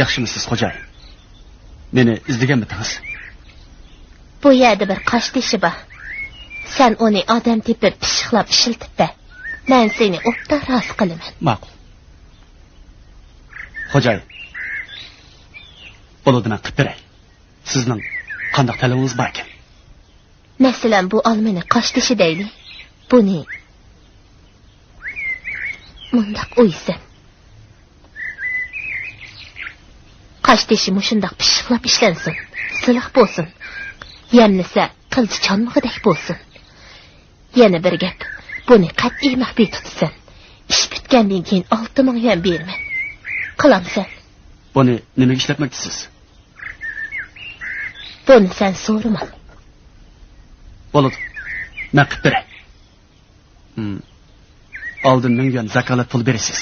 Yaxshimisiz, xo'jayin? Meni izlaganmidingiz? Bu yerda bir qosh tishi bor. Sen onu odam tepib pishiqlab ishiltib-da. Men seni o'tda rozi qilaman. Ma'qul. Xo'jayin. Bo'ladi, men qilib beray. Sizning qanday talabingiz bor ekan? Masalan, bu olmani qosh tishi deyli. Buni mundaq o'ysan. Qosh tishi mushundaq pishiqlab ishlansin. Silih bo'lsin. Yemlisa qilchi chanmig'idek bo'lsin. Yana bir gap. Buni qat'iy maxfiy tutsan. Ish bitgandan keyin 6000 yuan berman. Qilamsan. Buni nimaga ishlatmoqchisiz? Buni sen so'rama. Bo'ladi. Men qilib beray. Oldin 1000 yuan zakalat pul berasiz.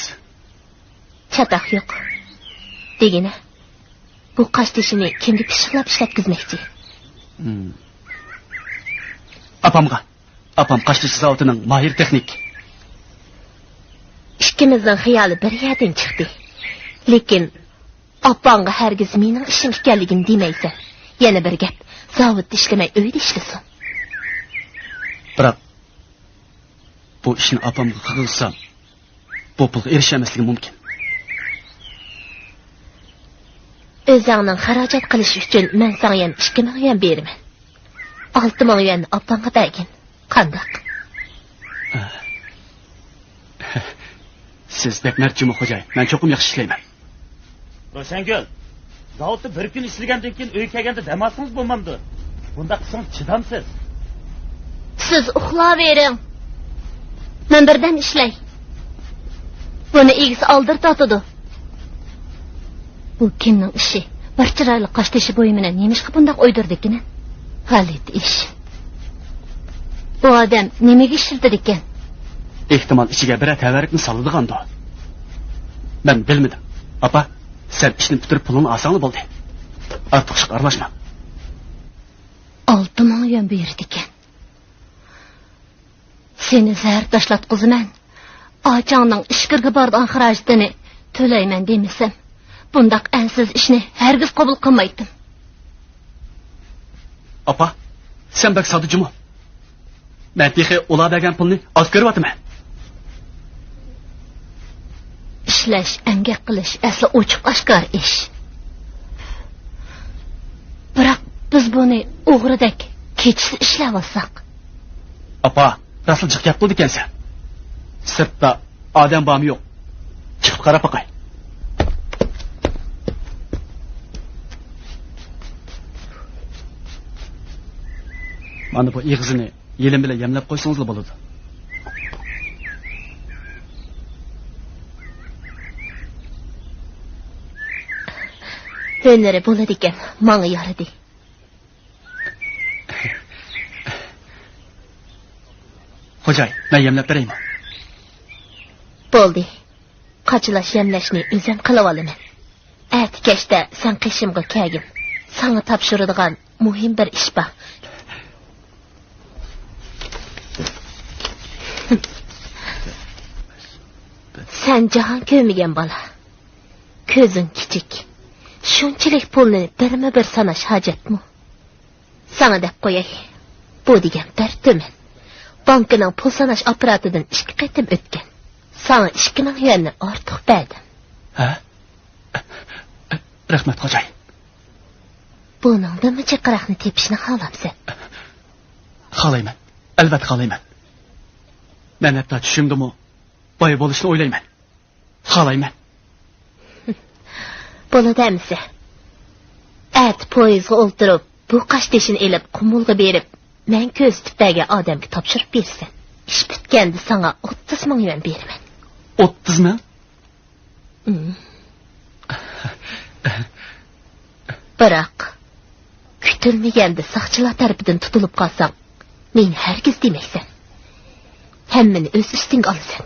Chataq yo'q. Degina. Bu qosh tishini kimga pishiqlab ishlatkizmoqchi? Apam qosh tishi zavodining mahir texnik. Ikkimizning xiyoli bir yerdan chiqdi. Lekin opangga hargiz mening ishim ekanligini demaysan. Yana bir gap, zavodda ishlamay uyda ishlasin. Biroq bu ishni opamga qilsam, bu pulga erishmasligim mumkin. O'zingning xarajat qilish uchun men senga ham 2000 yuan beraman. 6000 yuan opangga bergin. Qandoq? Siz bekmerchimi xo'jayin? Men cho'qim yaxshi ishlayman. Ro'shangul, zavodda bir kun ishlagandan keyin uy kelganda dam olsangiz bo'lmamdi. Bunda qilsangiz chidamsiz. Siz uxlavering. Men birdan ishlay. Buni egisi oldir totidi. Bu kimning ishi? Bir chiroyli qosh tishi bo'yimini nemishqa bundaq o'ydirdikini? Halit ish. Bu odam nimaga ishildi ekan? Ehtimol ichiga bir tavarikni soladigandir. Men bilmadim. Apa, sen ishni bitirib pulini olsang bo'ldi. Ortiq ish aralashma. 6000 yuan berdi ekan. Seni zahar tashlatqizaman. Ochangning ishkirga borgan xarajatini to'layman demasam, bundaq ansiz ishni hargiz qabul qilmaydim. Apa, sen bak sadıcımı. Ben texi ola bergen pulni az ko'ryapman. Ishlash, emgak qilish asli ochiq oshkor ish. Biroq biz buni o'g'ridek kechisi ishlab olsak. Apa, rasulchiq gap qildi ekansan. Sirtda odam bormi yo'q? Chiqib qarab boqay. Mana bu ig'zini yelim bilan yemlab qo'ysangiz bo'ladi. Höneri bo'ladi ekan, menga yaradi. Xo'jay, men yemlab beraymi? Bo'ldi. Qochilash yemlashni o'zim qilib olaman. Atikashda sen qishimga kelgin. Sana topshiradigan muhim bir ish bor. Sen jahon ko'rmagan bola. Ko'zing kichik. Shunchalik pulni birma-bir sanash hojatmi? Sana deb qo'yay. Bu degan bir to'min. Bankining pul sanash apparatidan 2 qatim o'tgan. Sana 2000 yuanni ortiq berdim. Ha? Rahmat xo'jay. Buning nima qaraqni tepishni xohlamsan? Xohlayman. Albatta xohlayman. Men hatto tushimdimi boy bo'lishni o'ylayman. Xohlayman. Bo'ladamisa. At poyizga o'ltirib, bu qashtishini elib, qumulga berib, men ko'z tutdagan odamga topshirib bersin. Ish bitganda sana 30 ming yuan beraman. 30 ming? Biroq kutilmaganda soqchilar tarafidan tutilib qolsam, men hargiz demaysan. Hammani o'z ustingga olasan.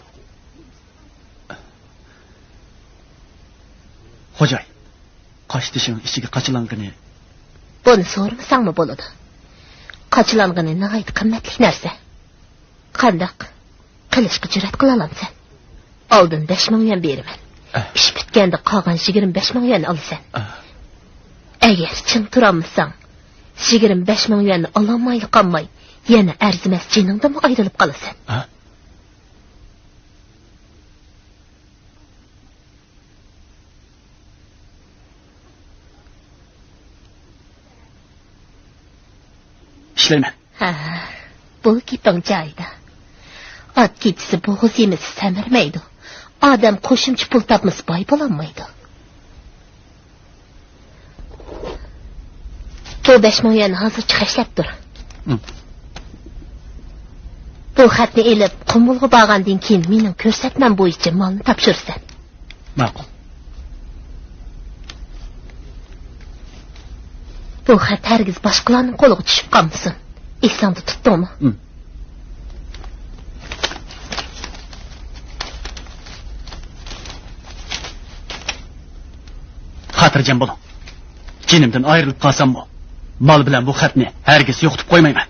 Xo'jay, qosh tishining ichiga qachilangani. Buni so'ramasangmi bo'ladi? Qachilangani nihoyat qimmatli narsa. Qandoq qilishga jur'at qila olamsan? Oldin 5 ming yuan beraman. ish bitganda qolgan 25 ming yuan olasan. Agar chin turolmasang 25 ming yuanni ololmay qolmay, yana arzimas jiningdan ayrilib qolasan. ishlayman. Bu gaping joyida. Ot ketisi bo'g'iz yemisi samirmaydi. Odam qo'shimcha pul topmasa boy bo'lolmaydi. Bu 5 ming yuanni hozircha hashlab tur. Bu xatni elib, Qumulga borgandan keyin mening ko'rsatmam bo'yicha molni topshirsan. Ma'qul. Bu xat hargiz boshqalarning qo'liga tushib qolmasin. Esingda tutdingmi? Xotirjam bo'ling. Jinimdan ayrilib qolsam-mu, mol bilan bu xatni hargiz yo'qotib qo'ymayman.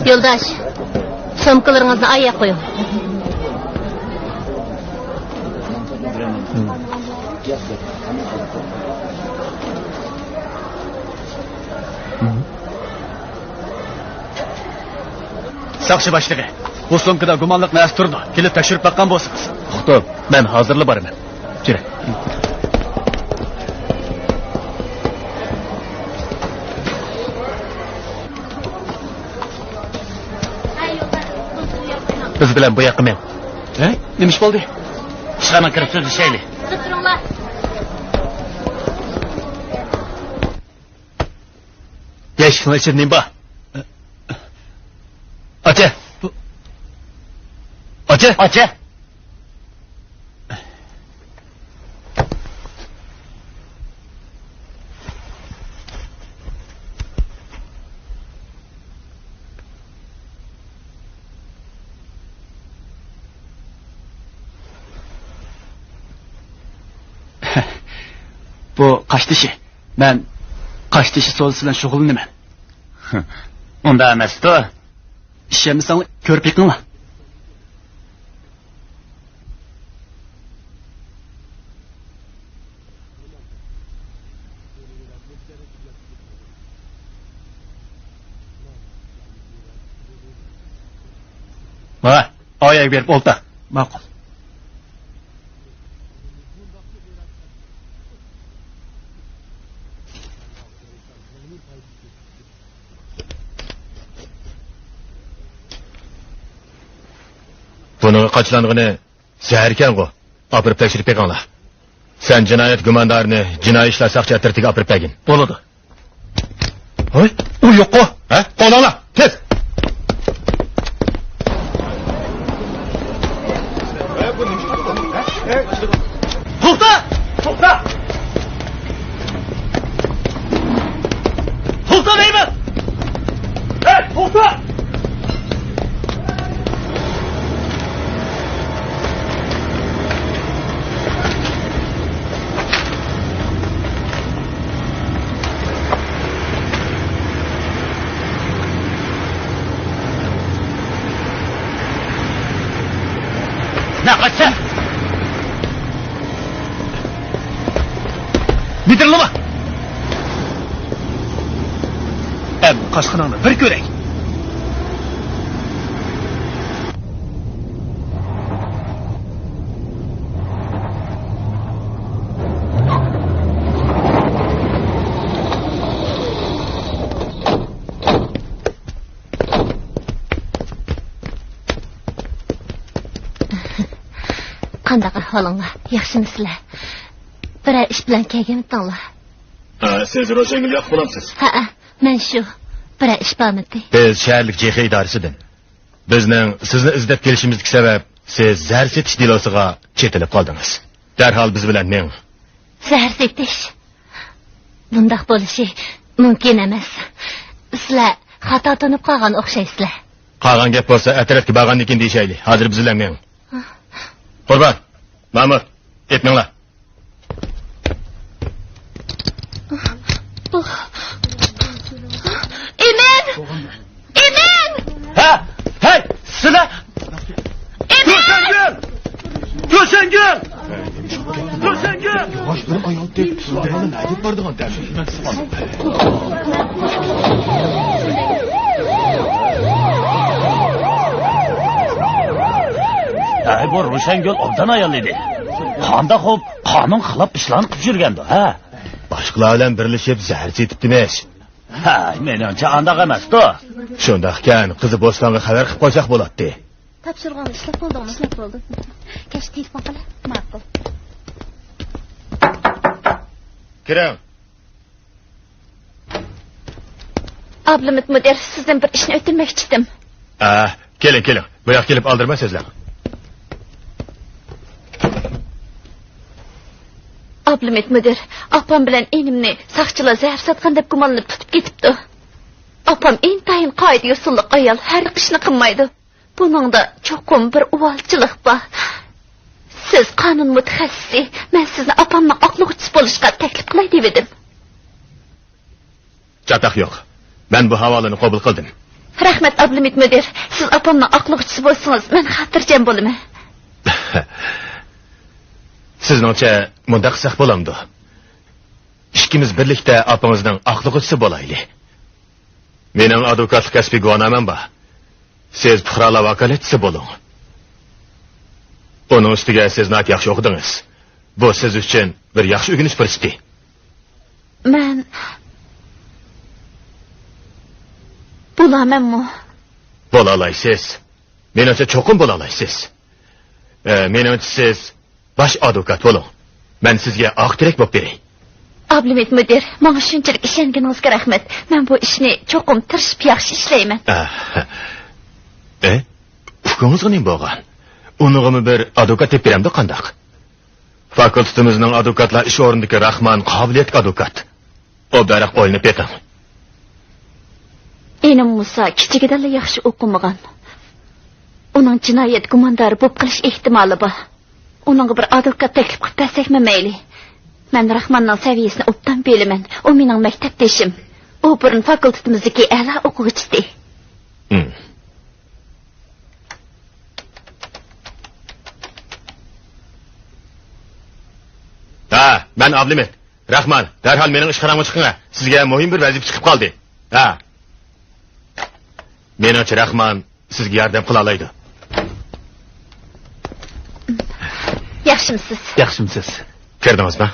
Yo'ldosh, sumkalaringizni oyoq qo'ying. Saqchi boshlig'i, bu sumkada gumonliq narsa turdi. Kelib tekshirib bakkan bo'lsangiz. Xo'p, men hozirli boraman. Jira. Biz bilan bu yoqqa men. Nima ish bo'ldi? Chiqaman kirib so'zlashaylik. Turinglar. Eshikni ichining bor. Ocha. Ocha. Ocha. Bu qaştishi. Men qaştishi so'zi bilan shug'ullanaman. Unda emas-ku. Ishimizni ko'rib yiqinglar. Ha, oyoq berib o'lta. Ma'qul. Buni qaçlandığını zəhərkən qo. Apırıb təkşirib peqanlar. Sen cinayet gümandarını cinayi işler sakçı ettirtiği apırıb peqin. Boladı. Oy, o yok qo. Ha? Qonala, tez. To'xta! To'xta! To'xta deyman! Hey, to'xta! Ne kaçsa? Bitirlama. Qaşqınanı bir görək. Qandaq ahvolinglar? Yaxshimisizlar? Biror ish bilan kelganmidinglar? Siz Roşengil yo'q bo'lamsiz. Ha, men shu. Biror ish bormidi? Biz shaharlik JX idorasidan. Bizning sizni izlab kelishimizdagi sabab siz zahar setish delosiga chetilib qoldingiz. Darhol biz bilan meng. Zahar setish. Bundaq bo'lishi Mumkin emas. Sizlar xato tunib qolgan o'xshaysizlar. Qolgan gap bo'lsa atrofga borgandan keyin deyishayli. Hozir bizlar men. Qurbon, Ma'mur, ketmanglar. Emin! Emin! Ha! Hey! Sizlar! Ko'rsangil! Ko'rsangil! Ko'rsangil! Bosh bir oyoq deb sultonni aytib bordigan dashim. Ay, bu Ro'shangul obdan ayollaydi. Qanda xo'p, qonun xilop ishlarni qilib yurgandi, ha? Boshqalar bilan birlashib zahar setibdimiz. Ha, menimcha andaq emas-ku. Shunda ekan, qizi Bo'stonga xabar qilib qo'ysak bo'ladi. Topshirganni ishlab bo'ldingmi? Ishlab bo'ldim. Kash telefon qila. Ma'qul. Kiring. Ablamit mudir, sizdan bir ishni o'tirmoqchi edim. Keling. Bu yoqqa kelib oldirmaysizlar. Ablamit mudir, opam bilan enimni saqchilar zahar sotgan deb gumonlanib tutib ketibdi. Opam intayin qoida usulli ayol, har ishni qilmaydi. Buningda cho'qim bir uvalchilik bor. Siz qonun mutaxassisi, men sizni opamning aqlg'uchisi bo'lishga taklif qilay dedim. Chataq yo'q. Men bu havolani qabul qildim. Rahmat Ablamit mudir, siz opamning aqlg'uchisi bo'lsangiz, men xotirjam bo'laman. Sizningcha mundaq qilsak bo'lamdi. Ikkimiz birlikda opamizning aqlg'uchisi bo'laylik. Mening advokatlik kasbiy guvohnamam bor. Siz fuqarolar vakolatchisi bo'ling. Uning ustiga siz nat yaxshi o'qidingiz. Bu siz uchun bir yaxshi o'rganish fursati. Men bo'lamanmi? Bo'la olasiz. Menimcha cho'qim bo'la olasiz. Menimcha siz bosh advokat bo'ling. Men sizga oq tilak bo'lib beray. Ablamit mudir, menga shunchalik ishonganingizga rahmat. Men bu ishni cho'qim tirishib yaxshi ishlayman. Hukumingiz nima bo'lgan? Unig'imi bir advokat deb beramdi qandaq? Fakultetimizning advokatlar ish o'rnidagi Rahman qobiliyatli advokat. Obdaroq o'yinib beting. Enim Musa kichigidan yaxshi o'qimagan. Uning jinoyat gumondori bo'lib qolish ehtimoli bor. Uningga bir advokat taklif qilib bersakmi mayli? Men Rahmanning saviyasini obdan bilaman. U mening maktabdeshim. U burun fakultetimizdagi a'lo o'quvchisi. Ben Ablamit. Rahman, derhal mening ishxonamga chiqing. Sizga muhim bir vazifa chiqib qoldi. Menimcha Rahman sizga yordam qila oladi. Yaxshimisiz? Yaxshimisiz. Kirdingizmi?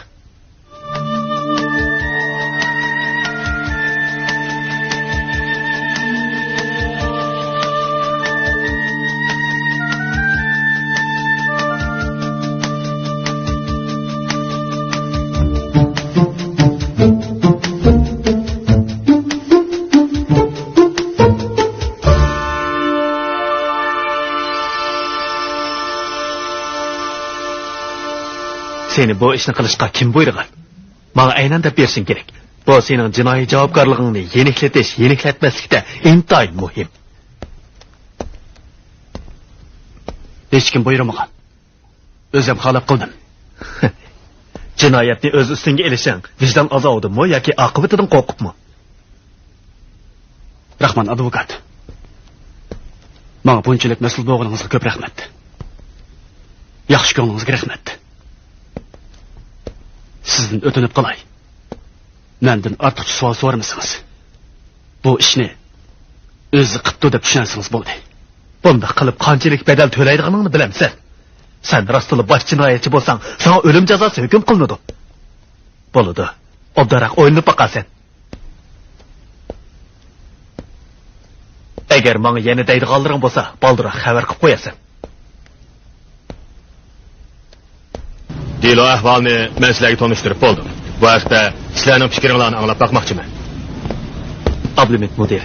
Seni bu ishni qilishga kim buyurgan? Menga aynan deb berishing kerak. Bu sening jinoiy javobgarligingni yeniklatmaslikda intayin muhim. Hech kim buyurmagan. O'zim xohlab qildim. Jinoyatni o'z ustingga ilishing vijdon azobimi yoki oqibatidan qo'rqibmi? Rahman advokat. Menga bunchalik mas'ul bo'lganingizga ko'p rahmat. Yaxshi ko'nglingizga rahmat. Sizdan o'tinib qolay. Mendan ortiqcha savol so'ramasınız. Bu ishni o'zi qilibdi deb tushunsangiz bo'ldi. Bunda qilib qanchalik bedel to'laydiganingni bilamsan. Sen rostli bosh jinoyatchi bo'lsang, sana o'lim jazosi hukm qilinadi. Bo'ladi. Obdaroq o'yinib boqasan. Agar menga yana deydiganlaring bo'lsa, baldiroq xabar qilib qo'yasan. Dilo ahvolni men sizlarga tanishtirib bo'ldim. Bu haqda sizlarning fikringizni anglab boqmoqchiman. Ablamit mudir.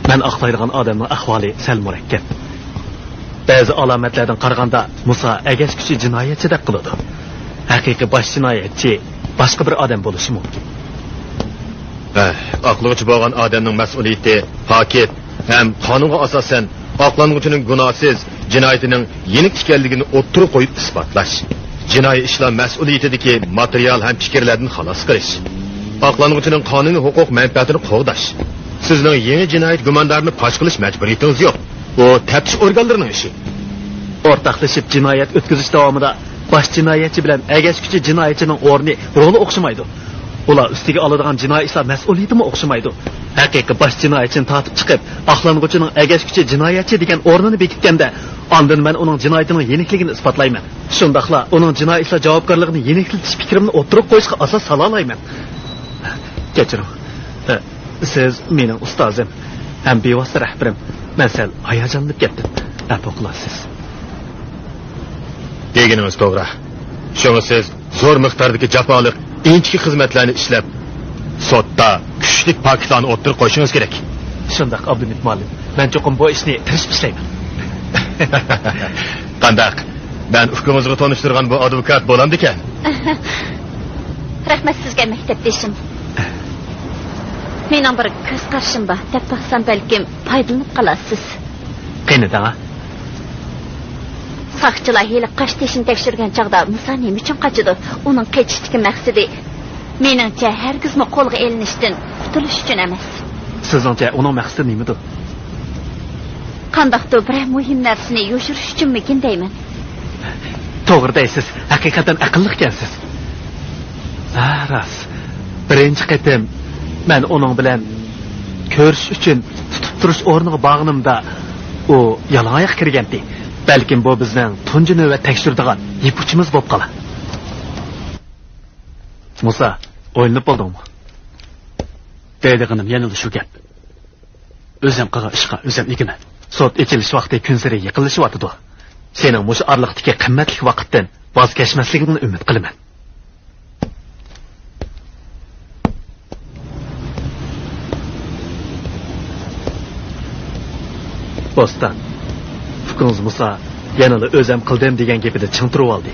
Men aqlaydigan odamning ahvoli sal murakkab. Ba'zi alomatlardan qaraganda Musa agashkuchi jinoyatchi deb qiladi. Haqiqiy bosh jinoyatchi boshqa bir odam bo'lishi mumkin. Aqlıqçı bo'lgan odamning mas'uliyati pakit ham qonunga asosan oqlanuvchining gunohsiz jinoyatining yenik ekanligini o'ttirib qo'yib isbotlash. Jinoiy ishlar mas'uliyatidagi material ham fikrlardan xalos qilish. Oqlanuvchining qonuniy huquq manfaatini qo'g'dash. Sizning yangi jinoyat gumonlarini fosh qilish majburiyatingiz yo'q. Bu taftish organlarining ishi. O'rtaqlashib jinoyat o'tkazish davomida bosh jinoyatchi bilan agashkuchi jinoyatchining o'rni, roli o'xshamaydi. Ular ustiga oladigan jinoiy ishlar mas'uliyatimi o'xshamaydi. Haqiqiy bosh jinoyatchini tortib chiqib, oqlanuvchining agashkuchi jinoyatchi degan o'rnini bekitganda, ondan men uning jinoyatining yenikligini isbotlayman. Shundaqla uning jinoiy ishlar javobgarligini yeniklatish fikrimni o'tirib qo'yishga asos sola olmayman. Kechiring. Siz mening ustozim, ham bevosita rahbarim. Men sal hayajonlanib ketdim. Afv qilasiz. Deginimiz to'g'ri. Shunga siz zo'r miqdordagi jafoliq inchki xizmatlarni ishlab, sotda kuchli paketlarni o'ttirib qo'yishingiz kerak. Shundaq Abdumit muallim. Men cho'qim bu ishni tirishib ishlayman. Qandaq? Ben ufkumuzga tanıştırgan bu advokat bo'lamdi ekan. Rahmat sizga maktabdeshim. Mening bir ko'z qarashim bor. Deb baxsam balkim foydalanib qolasiz. Qanday? Saqchilar hali qashteshin tekshirgan chaqda Musa nima uchun qochdi? Uning qechishdagi maqsadi meningcha hargizmi qo'lga elinishdan qutulish uchun emas. Sizningcha uning maqsadi nimadir? Qandaqdir bir muhim narsani yoshirish uchunmikin deyman. To'g'ri deysiz. Haqiqatan aqlli ekansiz. Ras. Birinchi qatim men uning bilan ko'rish uchun tutib turish o'rniga borganimda u yalang'oyoq kirgandi. Balkim bu bizning tunji navbat tekshiradigan yipuchimiz bo'lib qolar. Musa, o'yinib bo'ldingmi? Deydiganim yana shu gap. O'zim qilgan ishga o'zim igina. Sot echilish vaqti kun sari yaqinlashyapti. Sening mush arliqdagi qimmatli vaqtdan voz kechmasligingni umid qilaman. Bostan. Fikringiz Musa yana o'zim qildim degan gapida chingtirib oldi.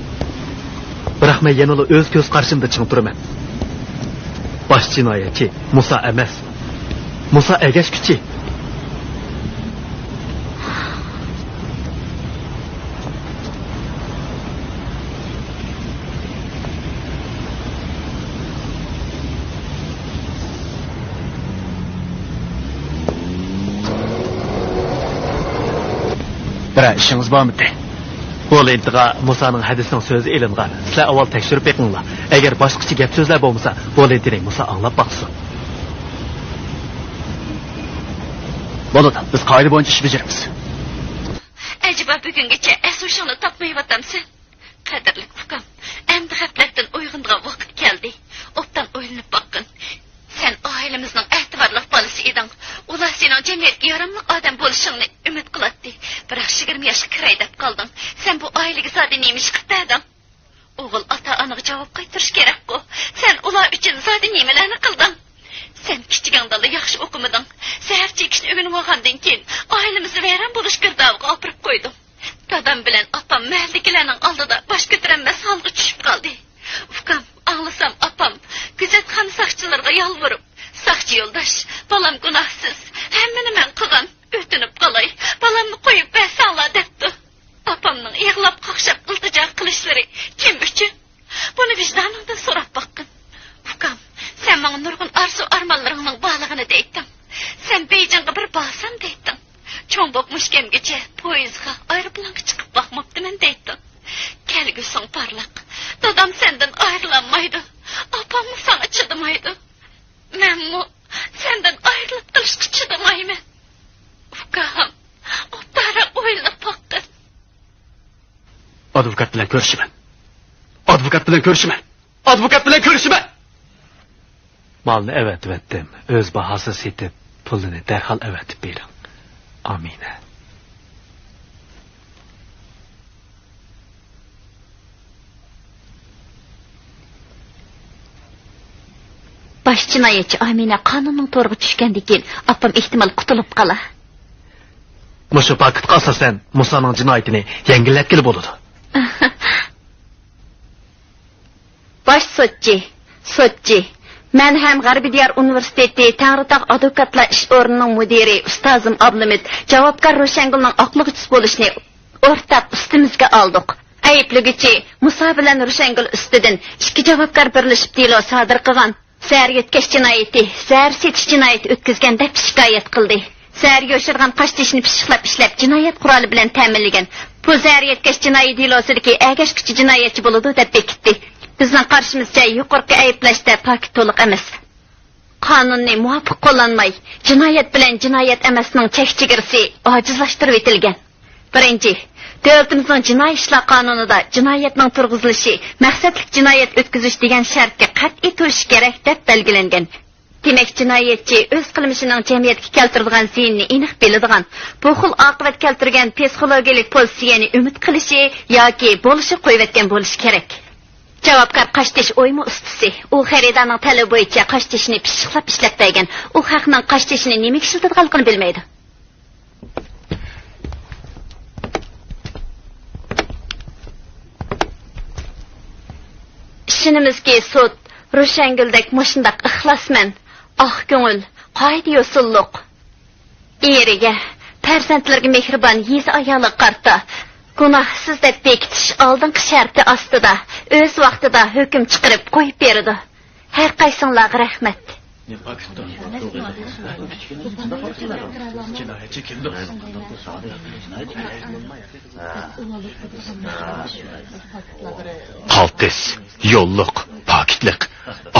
Biroq men yana o'z ko'z qarshimda chingtiraman. Bosh jinoyatchi Musa emas. Musa agashkuchi. Bira ishingiz bormi? Bu lentiga Musaning hadisining so'zi elingan. Sizlar avval tekshirib beqinglar. Agar boshqacha gap so'zlar bo'lmasa, bu lentini Musa anglab baqsin. Bo'ladi, biz qoida bo'yicha ish bajaramiz. Ajiba bugungacha asosini topmayaptamsan. Qadrli ukam, endi g'aflatdan uyg'ongan vaqt keldi. Obdan o'ylanib boqqin. Sen oilamizning e'tiborli bolasi eding. Ular sening jamiyatga yaramli odam bo'lishingni umid qiladi. Biroq 20 yoshga kiray deb qolding. Sen bu oilaga zodi nima ish qilding? O'g'il ota-onaga javob qaytarish kerak-ku. Sen ular uchun zodi nimalarni qilding? Sen kichigingda yaxshi o'qimading. Sahar chekishni o'rganib olgandan keyin oilamizni vayron bo'lish girdobga olib qo'ydim. Dadam bilan opam mahallikilarning oldida bosh ko'tarolmas holga tushib qoldi. Ukam, anglasam opam kuzatxona saqchilariga yolvorib, saqchi yo'ldosh, bolam gunohsiz, hammani men qilgan, o'tinib qolay, bolamni qo'yib bersanglar debdi. Opamning yig'lab qoqshab iltijo qilishlari kim uchun? Buni vijdoningdan so'rab boqqin. Ukam, sen menga nurg'un arzu-armonlaringning borlig'ini deydim. Sen Beyjingga bir borsam deydim. Cho'ng bo'qmishkamgacha poyezdga, aeroplanga chiqib boqmabdiman deydim. Kelgusing parlaq. Dadam sendan ayrilanmaydi. Opam sana chidamaydi. Menmi sendan ayrilib qilishga chidamayman. Ukam, o'tara o'ylab boqqin. Advokat bilan ko'rishiman. Advokat bilan ko'rishiman. Advokat bilan ko'rishiman. Malni avatdim. O'z bahosiz etib, pulini darhol avatib bering. Amina. Bosh jinoyatchi Amina qonunning to'rg'i tushgandan keyin opam ehtimol qutulib qolar. Mushu paketga asosan Musaning jinoyatini yengillab kelib bo'ladi. Bosh sotchi, Men ham G'arbiy Diyor universiteti Tangritog' advokatlar ish o'rnining mudiri ustozim Ablimid javobgar Ro'shangulning oqlig'ich bo'lishini o'rtab ustimizga oldik. Ayblugichi Musa bilan Ro'shangul ustidan ikki javobgar birlashib delo sodir qilgan, zar yetkash jinoyati, zar setish jinoyati o'tkazgan deb shikoyat qildi. Zar yoshirgan qosh tishini pishiqlab ishlab jinoyat quroli bilan ta'minlagan. Bu zar yetkash jinoiy delosidagi agashkichi jinoyatchi bo'ladi deb bekitdi. Bizning qarshimizcha yuqorqi ayblashda pok to'liq emas. Qonunni muvofiq qo'llanmay, jinoyat bilan jinoyat emasning chek-chegarasi ojizlashtirib etilgan. Birinchi, davlatimizning jinoiy ishlar qonunida jinoyatning turg'izilishi, maqsadli jinoyat o'tkazish degan shartga qat'iy turishi kerak deb belgilangan. Demak, jinoyatchi o'z qilmishining jamiyatga keltiradigan ziyinni aniq biladigan, bu xil oqibat keltirgan psixologik pozitsiyani umid qilishi yoki bo'lishi qo'yayotgan bo'lishi kerak. Javobgar qoshtish o'yma ustasi. U xaridorning talabi bo'yicha qoshtishni pishiqlab ishlab bergan. U haqning qoshtishni nima ishlatadiganligini bilmaydi. Ishonimizki, sud Ro'shanguldek mushundaq ixlosman, oq ko'ngil, qoida yo'sulliq. Eriga, farzandlarga mehribon yuz ayoli qarta, gunohsiz deb bekitish oldingi sharti ostida o'z vaqtida hukm chiqarib qo'yib berdi. Har qaysinglarga rahmat. Qaltis, yo'lliq, pokitlik,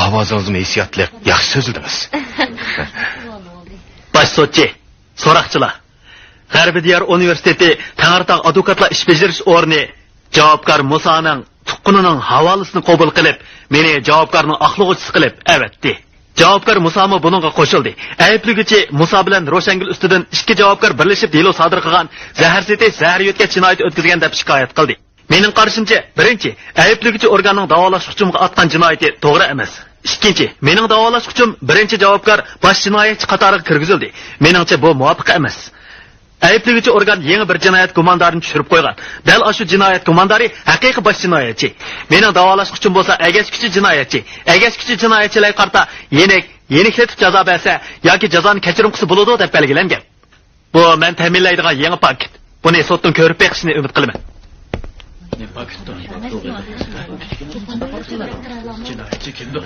ovozingiz hissiyotli, yaxshi so'zildingiz. Bosh sotchi, so'roqchilar. G'arbiy Diyor universiteti Tangritog' advokatlar ish bajarish o'rni javobgar Musaning tuqqunining havolisini qabul qilib, meni javobgarning aqlig'uchisi qilib avatdi. Javobgar Musami buningga qo'shildi. Ayblugichi Musa bilan Ro'shangul ustidan ikki javobgar birlashib delo sodir qilgan, zahar setish, zahar yutkash jinoyati o'tkazgan deb shikoyat qildi. Mening qarashimcha, birinchi, ayblugichi organning davolash hukumiga atgan jinoyati to'g'ri emas. Ikkinchi, mening davolash hukum birinchi javobgar bosh jinoyatchi qatoriga kirgizildi. Meningcha bu muvofiq emas. Ayblugichi organ yangi bir jinoyat gumondorini tushirib qo'ygan. Dal shu jinoyat gumondori haqiqiy bosh jinoyatchi. Mening davolash uchun bo'lsa agashkichi jinoyatchi. Agashkichi jinoyatchilar qarta yenikletib jazo bersa yoki jazoni kechirim qilsa bo'ladi deb belgilangan. Bu men ta'minlaydigan yangi paket. Buni sotdan ko'rib beqishni umid qilaman. Jinoyatchi kimdir?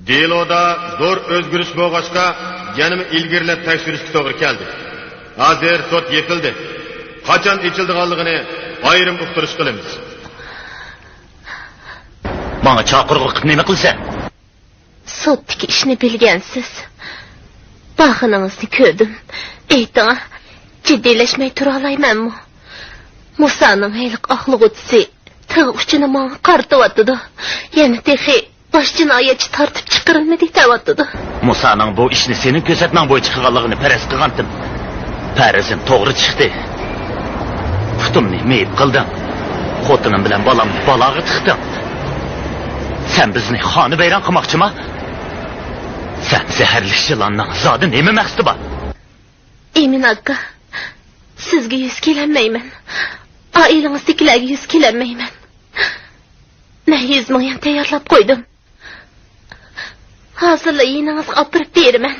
Deloda zo'r o'zgarish bo'lg'achqa, yanimi ilgirlab tekshirishga to'g'ri keldi. Hozir sud yekildi. Qachon ichildiganligini ayrim uqtirish qilamiz. Menga chaqirib nima qilsa? Sudki ishni bilgansiz. Baxinangizni ko'rdim. Ayting, jiddiylashmay tura olaymanmi? Musaning hayliq aqlig'uchisi tig' uchini menga qartavyotdi. Yana texi bosh jinoyatchi tortib chiqarilmadi deyapti. Musaning bu ishni sening ko'rsatmang bo'yicha qilganligini faraz qilgandim. Farazim to'g'ri chiqdi. Putumni meyib qildim. Xotinim bilan balamni balog'i tiqdim. Sen bizni xoni bayron qilmoqchimi? Sen zaharli yılanning zodi nima maqsadi bor? Emin aka, sizga yuz kelmayman. Oilangizdagilarga yuz kelmayman. Men 100 ming tayyorlab qo'ydim. Hozirla yiningizga opirib beraman.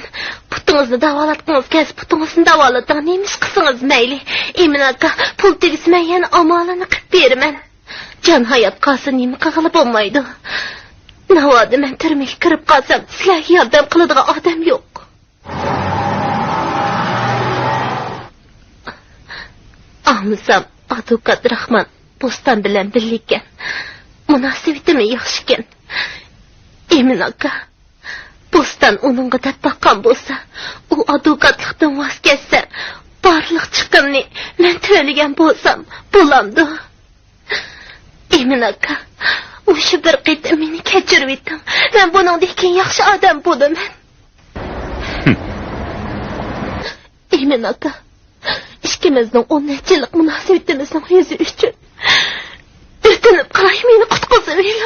Putingizni davolatdingiz, kelib putingizni davolating, nemish qilsangiz mayli. Emin aka, pul tegizmay yana amalini qilib beraman. Jon hayot qolsa nima qilib bo'lmaydi. Navoda men turmaga kirib qolsam, sizlarga yordam qiladigan odam yo'q. Amsam advokat Rahman Bo'ston bilan birlikkan. Munosabatimiz yaxshi ekan. Emin aka, Bo'ston uningga deb baqqan bo'lsa, u advokatlikdan voz kechsa, barliq chiqimni men to'lagan bo'lsam, bo'lamdi. Emin aka, o'sha bir qitim meni kechirib eting. Men buningdan keyin yaxshi odam bo'laman. Eymen aka. İkimizning 10 yillik munosabatimizning yuzi uchun o'tinib qaray meni qutqizavering.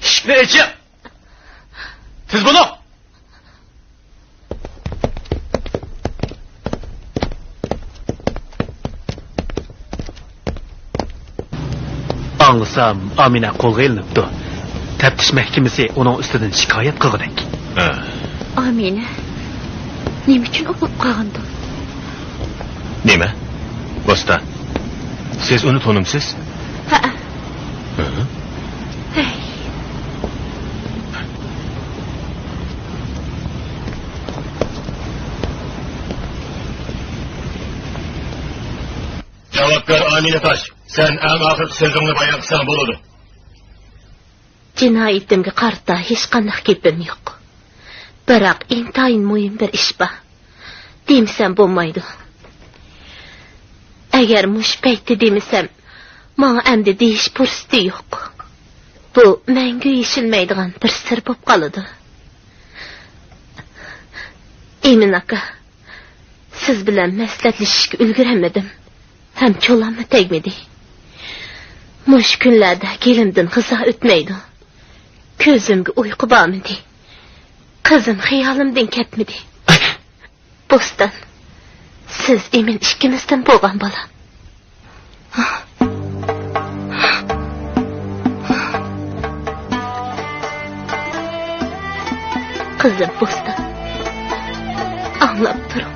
Ishni ichi. Siz buni Anlasam Amina qo'lga ilinibdi. Taftish mahkamasi uning ustidan shikoyat qilgandek. Amina. Nima uchun o'qib qolgandi? Nima? Bosta. Siz uni tanimsiz? Ha. Javobgar Amina Tosh. Sen eng oxirgi so'zingni bayon qilsang bo'ladi. Jinoyatimga qarta hech qanday gapim yo'q. Biroq intayin muhim bir ish bor. Demsam bo'lmaydi. Agar mush paytda demisam, menga endi deyish fursati yo'q. Bu mangu yeshilmaydigan bir sir bo'lib qoladi. Emin aka, siz bilan maslahatlashishga ulguramadim. Ham cho'lamni tegmadi. Mush kunlarda kelimdan g'izo o'tmaydi. Ko'zimga uyqu bormadi. Qizim xayolimdan ketmadi. Bo'ston, siz emin ikkimizdan bo'lgan bola. Qizim Bo'ston, anglab turing.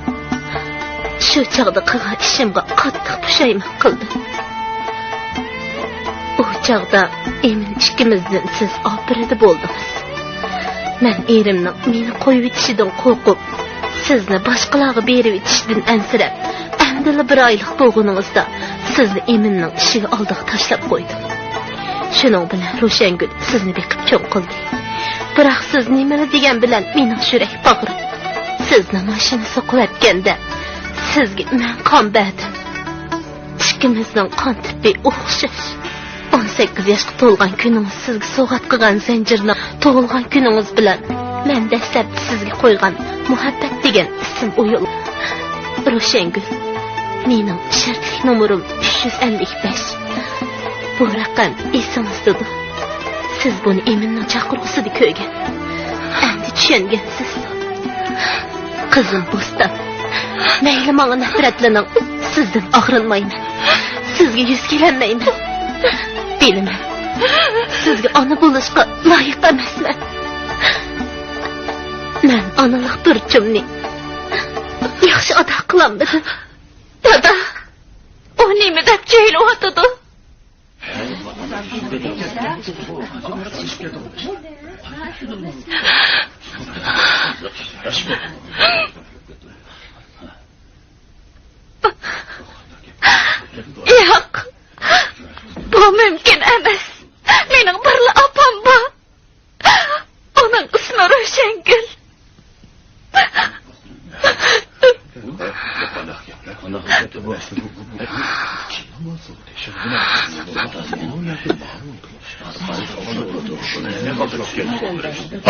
Shu chog'da qilgan ishimga qattiq pushaymon qildim. O chog'da emin ikkimizdan siz opirida bo'ldingiz. Men erimning meni qo'yib etishidan qo'rqib, sizni boshqalarga berib etishdan ansirab, endi bir oylik bo'lganingizda sizni eminning ishiga oldiga tashlab qo'ydim. Shuning bilan Ro'shangul sizni beqib cho'ng qildi. Biroq siz nimani degan bilan mening yurak bag'rim. Sizni mashina soqlayotganda sizga men qon berdim. Ikkimizning qon tipi o'xshash. 18 yoshga to'lgan kuningiz sizga sovg'at qilgan zanjirni tug'ilgan kuningiz bilan men dastlab sizga qo'ygan muhabbat degan ism o'yil. Ro'shangul, mening shartli nomerim 355. Bu raqam esingizdadir. Siz buni Eminning chaqiruvsida ko'rgan. Endi tushungansiz. Qizim Bo'ston, mayli menga nafratlaning, sizdan og'rinmayman. Sizga yuz kelolmayman. Bilaman. Sizga ona bo'lishga loyiq emasman. Men onalik burchimni yaxshi ado qilaman. Dada, u nima deb jaylayotdi? Yo'q. Bu mümkün emas. Mening birli opam bor. Uning ismi Ro'shangul.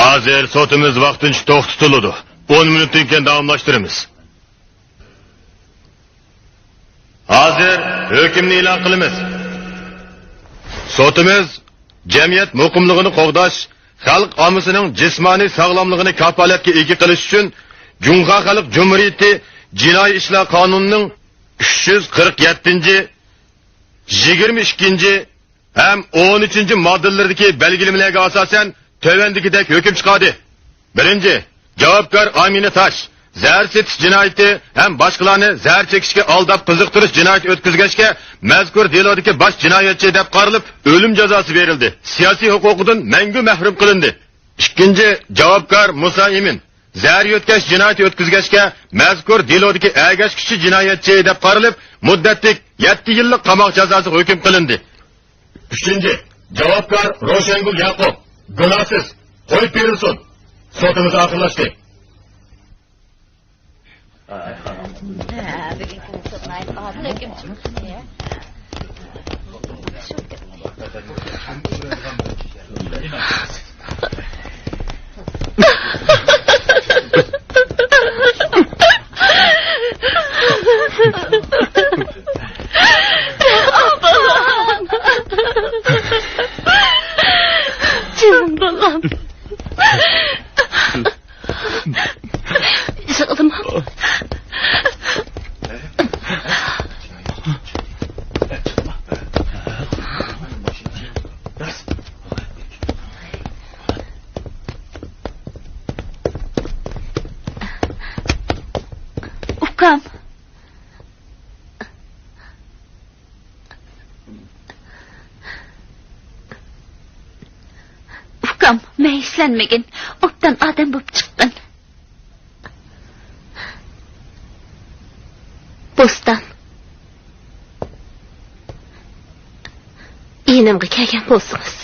Hozir sotimiz vaqtincha to'xtatiladi. 10 minutdan keyin davomlashtiramiz. Hozir hukmni e'lon qilamiz. Sotimiz jamiyat muqimligini qo'g'dash, xalq omisining jismoniy sog'lomligini kafolatga ega qilish uchun Jumhur Xalq Jumhuriyati Jinoiy ishlar qonunining 347, 22 ham 13 moddalaridagi belgilamalariga asosan tövendikidek hukm chiqadi. 1. Javobgar Amina Tosh zahar setish jinoyati ham boshqalarni zahar chekishga aldab qiziqtirish jinoyati o'tkazgachga mazkur delodagi bosh jinoyatchi deb qarilib o'lim jazosi berildi. Siyosiy huquqidan mangu mahrum qilindi. 2. Javobgar Musa Emin zahar yetkash jinoyati o'tkazgachga mazkur delodagi agashkichi jinoyatchi deb qarilib muddatlik 7 yillik qamoq jazosi hukm qilindi. 3. Javobgar Ro'shangul Yaqub gunohsiz qo'yib berilsin. Sotimiz oxirlashdi. Ukam, meyislenmegin. Ottan adam bulup çıktın. Bostan. Yenimge kelgen bolsunuz.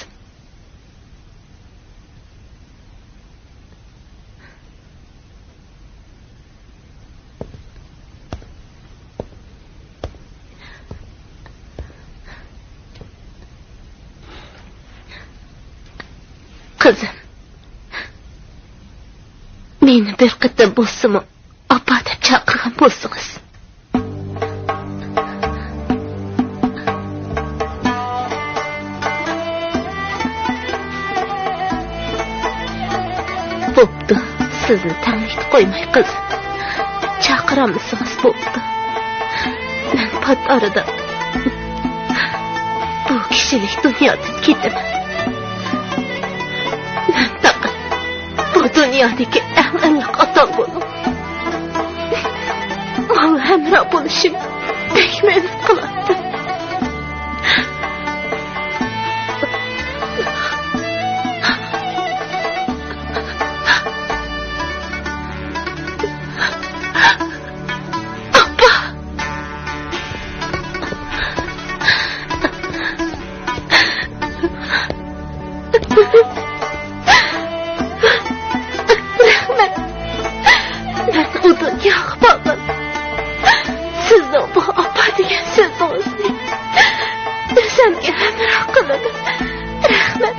Kızım. Meni bir qıtım bolsumu apa dep çaqırgan bolsunuz. Boptu, sizni tanıyıp koymay kızım. Çaqıramısınız boptu. Men pat arada bu kişilik dünyadan ketim. Men taqat bu dünyadaki eng atal bolum. Al hemra boluşum pek mevcut kılattı. Rahmet.